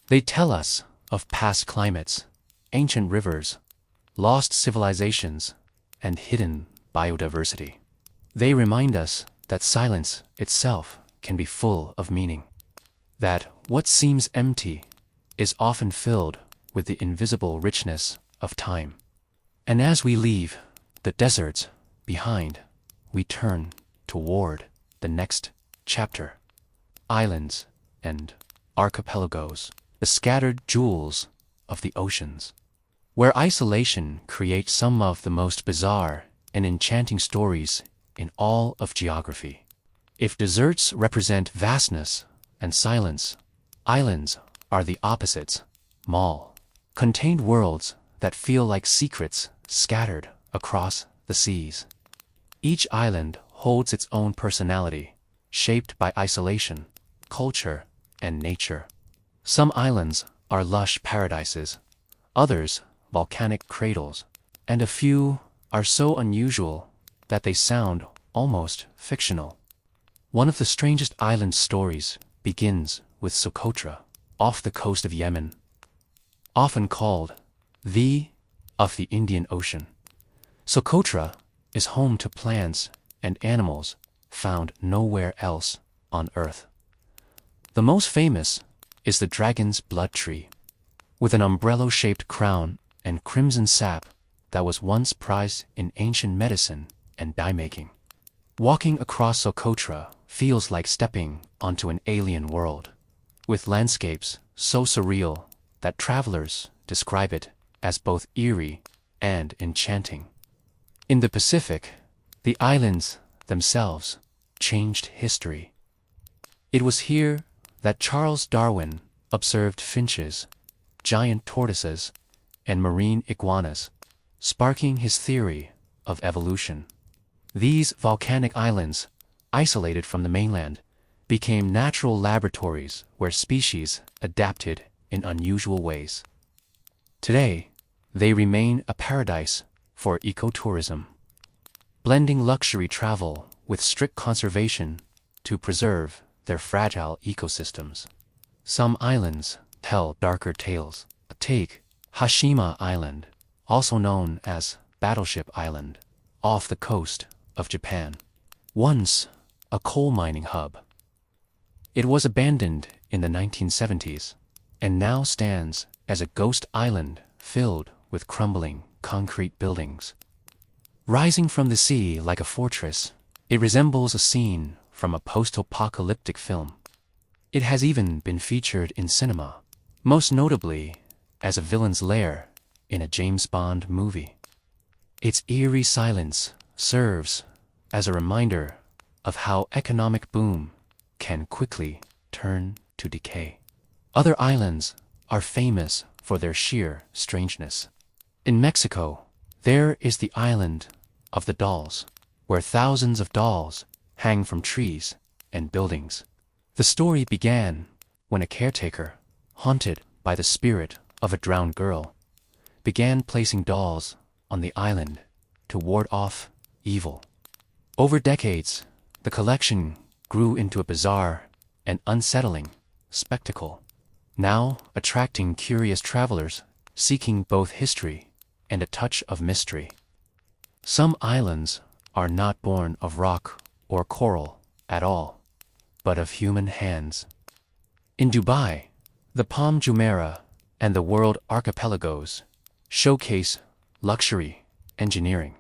They tell us of past climates, ancient rivers, lost civilizations, and hidden biodiversity. They remind us that silence itself can be full of meaning, that what seems empty is often filled with the invisible richness of time. And as we leave the deserts behind, we turn toward the next chapter. Islands and archipelagos, the scattered jewels of the oceans, where isolation creates some of the most bizarre and enchanting stories in all of geography. If deserts represent vastness and silence, islands are the opposites, small, contained worlds that feel like secrets scattered across the seas. Each island holds its own personality, shaped by isolation, culture, and nature. Some islands are lush paradises, others volcanic cradles, and a few are so unusual that they sound almost fictional. One of the strangest island stories begins with Socotra, off the coast of Yemen. Often called the of the Indian Ocean, Socotra is home to plants and animals found nowhere else on Earth. The most famous is the dragon's blood tree, with an umbrella-shaped crown and crimson sap that was once prized in ancient medicine and dye-making. Walking across Socotra feels like stepping onto an alien world, with landscapes so surreal that travelers describe it as both eerie and enchanting. In the Pacific, the islands themselves changed history. It was here that Charles Darwin observed finches, giant tortoises, and marine iguanas, sparking his theory of evolution. These volcanic islands, isolated from the mainland, became natural laboratories where species adapted in unusual ways. Today, they remain a paradise for ecotourism, blending luxury travel with strict conservation to preserve their fragile ecosystems. Some islands tell darker tales. Take Hashima Island, also known as Battleship Island, off the coast of Japan. Once a coal mining hub, it was abandoned in the 1970s and now stands as a ghost island filled with crumbling concrete buildings. Rising from the sea like a fortress, it resembles a scene from a post-apocalyptic film. It has even been featured in cinema, most notably as a villain's lair in a James Bond movie. Its eerie silence serves as a reminder of how economic boom can quickly turn to decay. Other islands are famous for their sheer strangeness. In Mexico, there is the island of the dolls, where thousands of dolls hang from trees and buildings. The story began when a caretaker, haunted by the spirit of a drowned girl, began placing dolls on the island to ward off evil. Over decades, the collection grew into a bizarre and unsettling spectacle, now attracting curious travelers seeking both history and a touch of mystery. Some islands are not born of rock or coral at all, but of human hands. In Dubai, the Palm Jumeirah and the World Archipelagos showcase luxury engineering,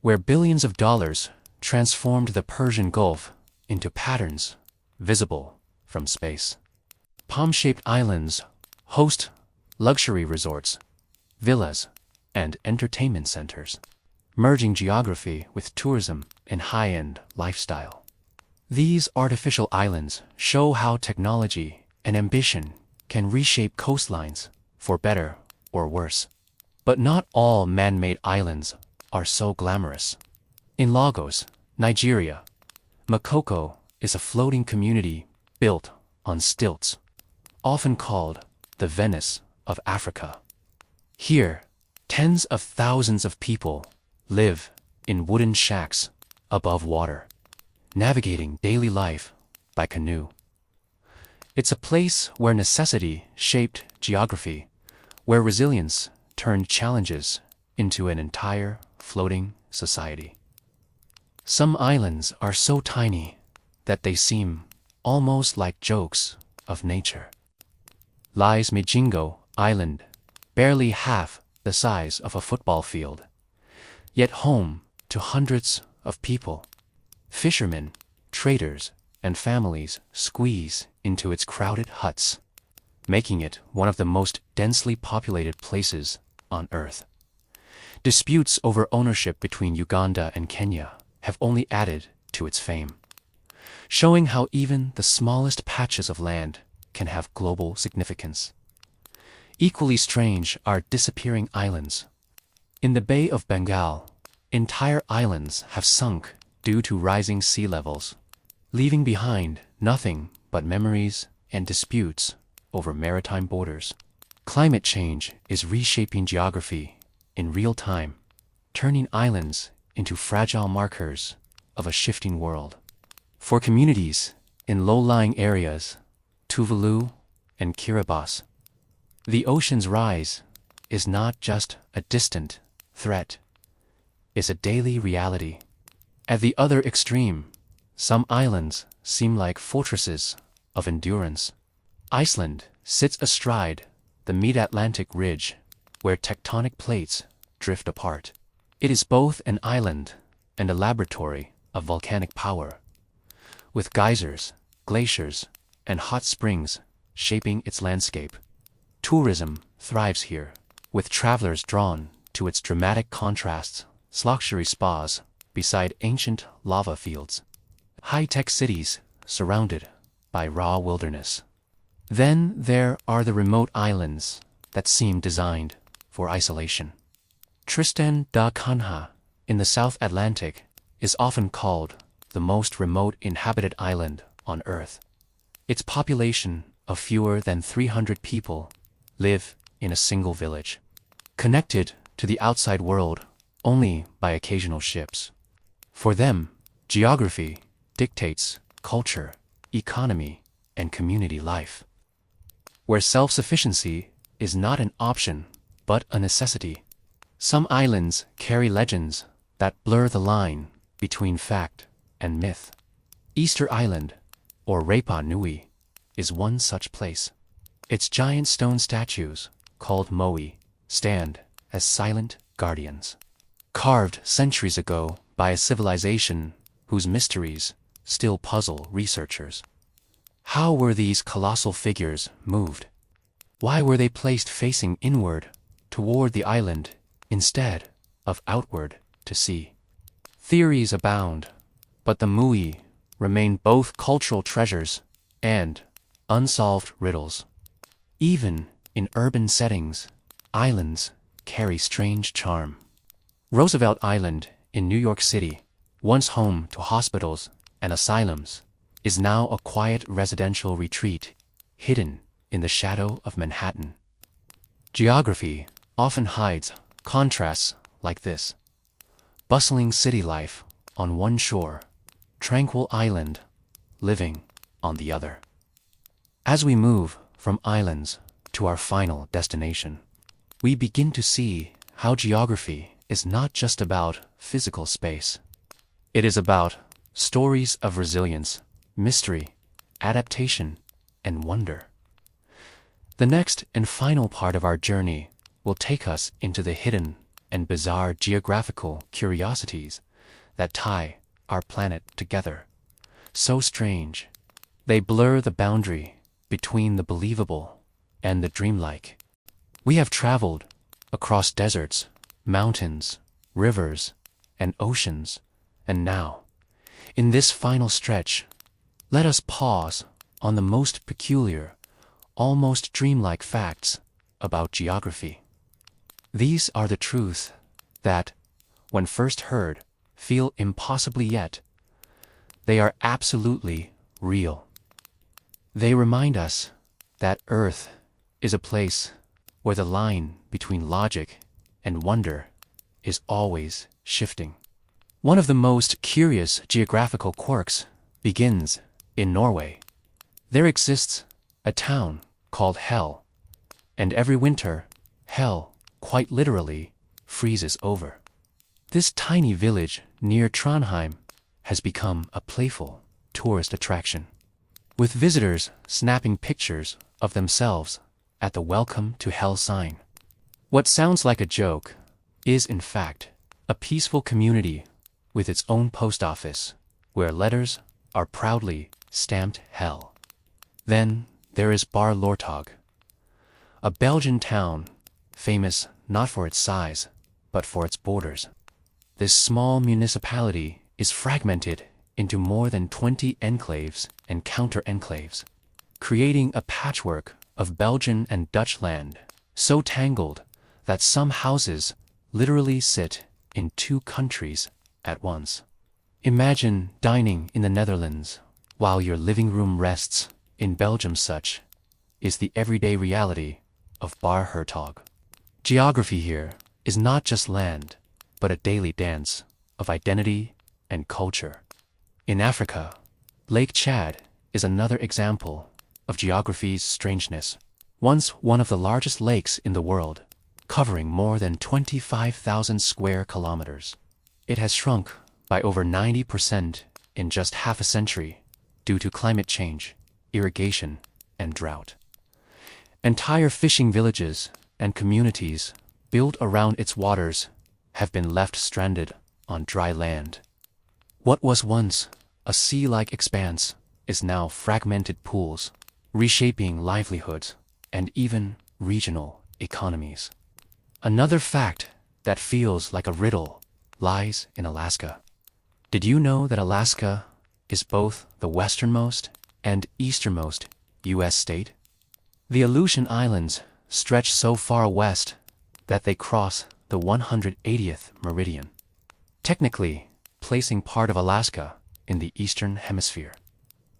where billions of dollars transformed the Persian Gulf into patterns visible from space. Palm-shaped islands host luxury resorts, villas, and entertainment centers, merging geography with tourism and high-end lifestyle. These artificial islands show how technology and ambition can reshape coastlines for better or worse. But not all man-made islands are so glamorous. In Lagos, Nigeria, Makoko is a floating community built on stilts, often called the Venice of Africa. Here, tens of thousands of people live in wooden shacks above water, navigating daily life by canoe. It's a place where necessity shaped geography, where resilience turned challenges into an entire floating society. Some islands are so tiny that they seem almost like jokes of nature. Lies Mijingo Island, barely half the size of a football field, yet home to hundreds of people. Fishermen, traders, and families squeeze into its crowded huts, making it one of the most densely populated places on Earth. Disputes over ownership between Uganda and Kenya have only added to its fame, showing how even the smallest patches of land can have global significance. Equally strange are disappearing islands. In the Bay of Bengal, entire islands have sunk due to rising sea levels, leaving behind nothing but memories and disputes over maritime borders. Climate change is reshaping geography in real time, turning islands into fragile markers of a shifting world. For communities in low-lying areas, Tuvalu and Kiribati, the ocean's rise is not just a distant threat, it's a daily reality. At the other extreme, some islands seem like fortresses of endurance. Iceland sits astride the mid-Atlantic ridge where tectonic plates drift apart. It is both an island and a laboratory of volcanic power, with geysers, glaciers, and hot springs shaping its landscape. Tourism thrives here, with travelers drawn to its dramatic contrasts, luxury spas beside ancient lava fields, high-tech cities surrounded by raw wilderness. Then there are the remote islands that seem designed for isolation. Tristan da Cunha in the South Atlantic is often called the most remote inhabited island on Earth. Its population of fewer than 300 people live in a single village, connected to the outside world only by occasional ships. For them, geography dictates culture, economy, and community life, where self-sufficiency is not an option but a necessity. Some islands carry legends that blur the line between fact and myth. Easter Island, or Rapa Nui, is one such place. Its giant stone statues, called moai, stand as silent guardians, carved centuries ago by a civilization whose mysteries still puzzle researchers. How were these colossal figures moved? Why were they placed facing inward toward the island instead of outward to sea? Theories abound, but the moai remain both cultural treasures and unsolved riddles. Even in urban settings, islands carry strange charm. Roosevelt Island in New York City, once home to hospitals and asylums, is now a quiet residential retreat hidden in the shadow of Manhattan. Geography often hides contrasts like this: bustling city life on one shore, tranquil island living on the other. As we move from islands to our final destination, we begin to see how geography is not just about physical space. It is about stories of resilience, mystery, adaptation, and wonder. The next and final part of our journey will take us into the hidden and bizarre geographical curiosities that tie our planet together. So strange, they blur the boundary between the believable and the dreamlike. We have traveled across deserts, mountains, rivers, and oceans, and now, in this final stretch, let us pause on the most peculiar, almost dreamlike facts about geography. These are the truths that, when first heard, feel impossibly, yet they are absolutely real. They remind us that Earth is a place where the line between logic and wonder is always shifting. One of the most curious geographical quirks begins in Norway. There exists a town called Hell, and every winter, Hell, quite literally, freezes over. This tiny village near Trondheim has become a playful tourist attraction, with visitors snapping pictures of themselves at the Welcome to Hell sign. What sounds like a joke is, in fact, a peaceful community with its own post office, where letters are proudly stamped Hell. Then there is Baarle-Hertog, a Belgian town famous not for its size, but for its borders. This small municipality is fragmented into more than 20 enclaves and counter-enclaves, creating a patchwork of Belgian and Dutch land, so tangled that some houses literally sit in two countries at once. Imagine dining in the Netherlands while your living room rests in Belgium. Such is the everyday reality of Baarle-Hertog. Geography here is not just land, but a daily dance of identity and culture. In Africa, Lake Chad is another example of geography's strangeness. Once one of the largest lakes in the world, covering more than 25,000 square kilometers, it has shrunk by over 90% in just half a century due to climate change, irrigation, and drought. Entire fishing villages and communities built around its waters have been left stranded on dry land. What was once a sea-like expanse is now fragmented pools, reshaping livelihoods and even regional economies. Another fact that feels like a riddle lies in Alaska. Did you know that Alaska is both the westernmost and easternmost U.S. state? The Aleutian Islands stretch so far west that they cross the 180th meridian, technically placing part of Alaska in the eastern hemisphere.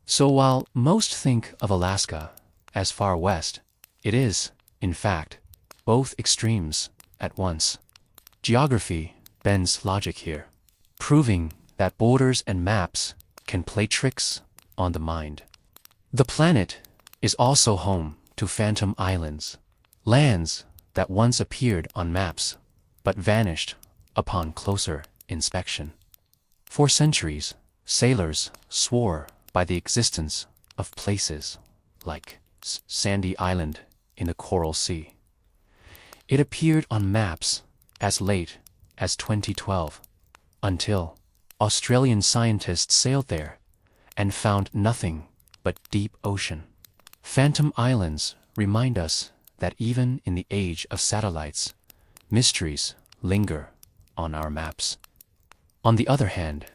So while most think of Alaska as far west, it is, in fact, both extremes at once. Geography bends logic here, proving that borders and maps can play tricks on the mind. The planet is also home to phantom islands, lands that once appeared on maps but vanished upon closer inspection. For centuries, sailors swore by the existence of places like Sandy Island in the Coral Sea. It appeared on maps as late as 2012, until Australian scientists sailed there and found nothing but deep ocean. Phantom islands remind us that even in the age of satellites, mysteries linger on our maps. On the other hand,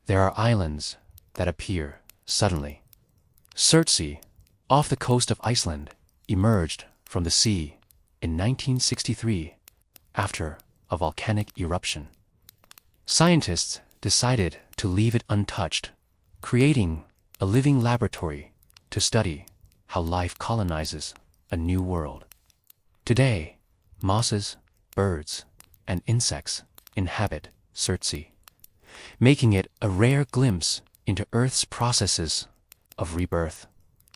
there are islands that appear suddenly. Surtsey, off the coast of Iceland, emerged from the sea in 1963 after a volcanic eruption. Scientists decided to leave it untouched, creating a living laboratory to study how life colonizes a new world. Today, mosses, birds, and insects inhabit Surtsey, making it a rare glimpse into Earth's processes of rebirth.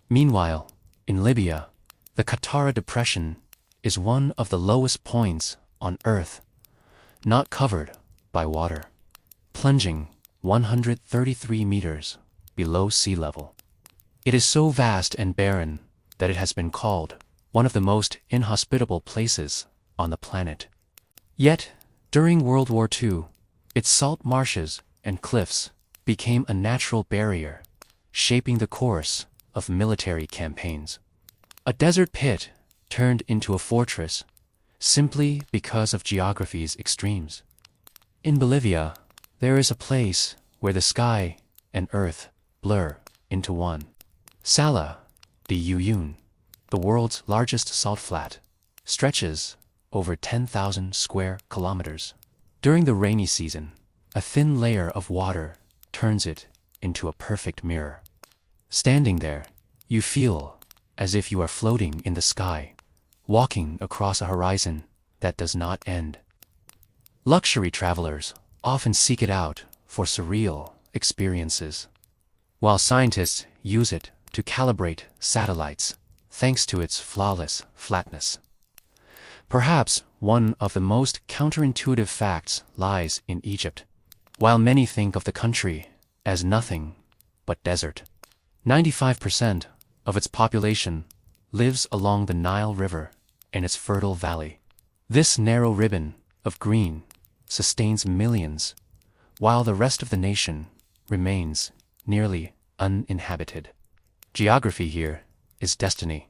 Meanwhile, in Libya, the Qattara Depression is one of the lowest points on Earth, not covered by water, plunging 133 meters below sea level. It is so vast and barren that it has been called one of the most inhospitable places on the planet. Yet, during World War II, its salt marshes and cliffs became a natural barrier, shaping the course of military campaigns. A desert pit turned into a fortress simply because of geography's extremes. In Bolivia, there is a place where the sky and earth blur into one. Salar de Uyuni, the world's largest salt flat, stretches over 10,000 square kilometers. During the rainy season, a thin layer of water turns it into a perfect mirror. Standing there, you feel as if you are floating in the sky, walking across a horizon that does not end. Luxury travelers often seek it out for surreal experiences, while scientists use it to calibrate satellites thanks to its flawless flatness. Perhaps one of the most counterintuitive facts lies in Egypt. While many think of the country as nothing but desert, 95% of its population lives along the Nile River and its fertile valley. This narrow ribbon of green sustains millions, while the rest of the nation remains nearly uninhabited. Geography here is destiny,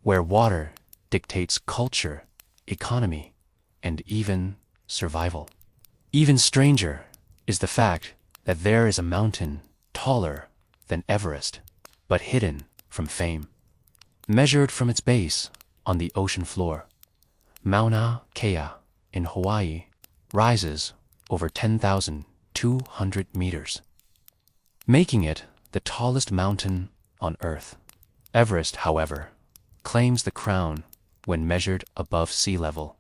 where water dictates culture, economy, and even survival. Even stranger is the fact that there is a mountain taller than Everest, but hidden from fame. Measured from its base on the ocean floor, Mauna Kea in Hawaii rises over 10,200 meters, making it the tallest mountain on Earth. Everest, however, claims the crown when measured above sea level.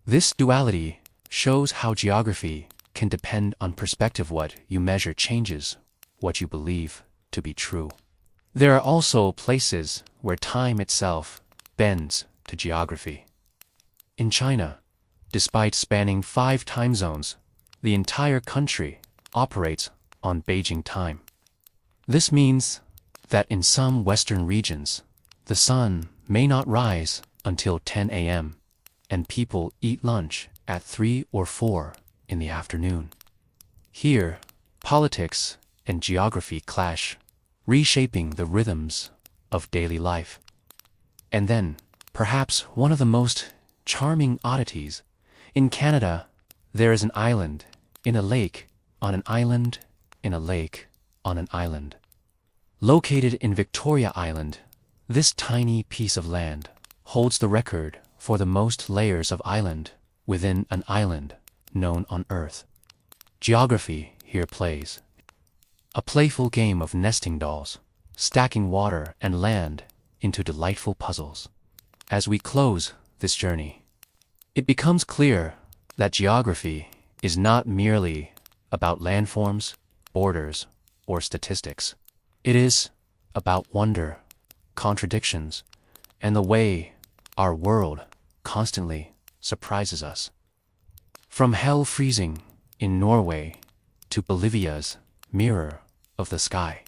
This duality shows how geography can depend on perspective. What you measure changes what you believe to be true. There are also places where time itself bends to geography. In China, despite spanning 5 time zones, the entire country operates on Beijing time. This means that in some Western regions, the sun may not rise until 10 a.m., and people eat lunch at 3 or 4 in the afternoon. Here, politics and geography clash, reshaping the rhythms of daily life. And then, perhaps one of the most charming oddities, in Canada, there is an island in a lake on an island in a lake on an island. Located in Victoria Island, this tiny piece of land holds the record for the most layers of island within an island known on Earth. Geography here plays a playful game of nesting dolls, stacking water and land into delightful puzzles. As we close this journey, it becomes clear that geography is not merely about landforms, borders, or statistics. It is about wonder, contradictions, and the way our world constantly surprises us. From hell freezing in Norway to Bolivia's mirror of the sky.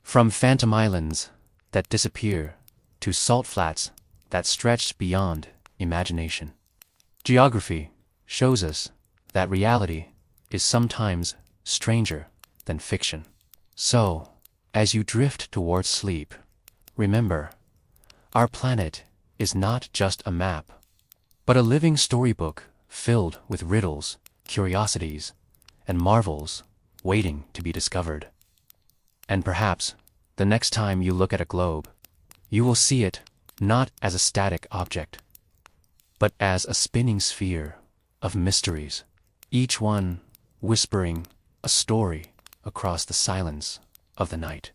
From phantom islands that disappear to salt flats that stretch beyond imagination. Geography shows us that reality is sometimes stranger than fiction. So, as you drift towards sleep, remember, our planet is not just a map, but a living storybook filled with riddles, curiosities, and marvels waiting to be discovered. And perhaps, the next time you look at a globe, you will see it not as a static object, but as a spinning sphere of mysteries, each one whispering a story across the silence of the night.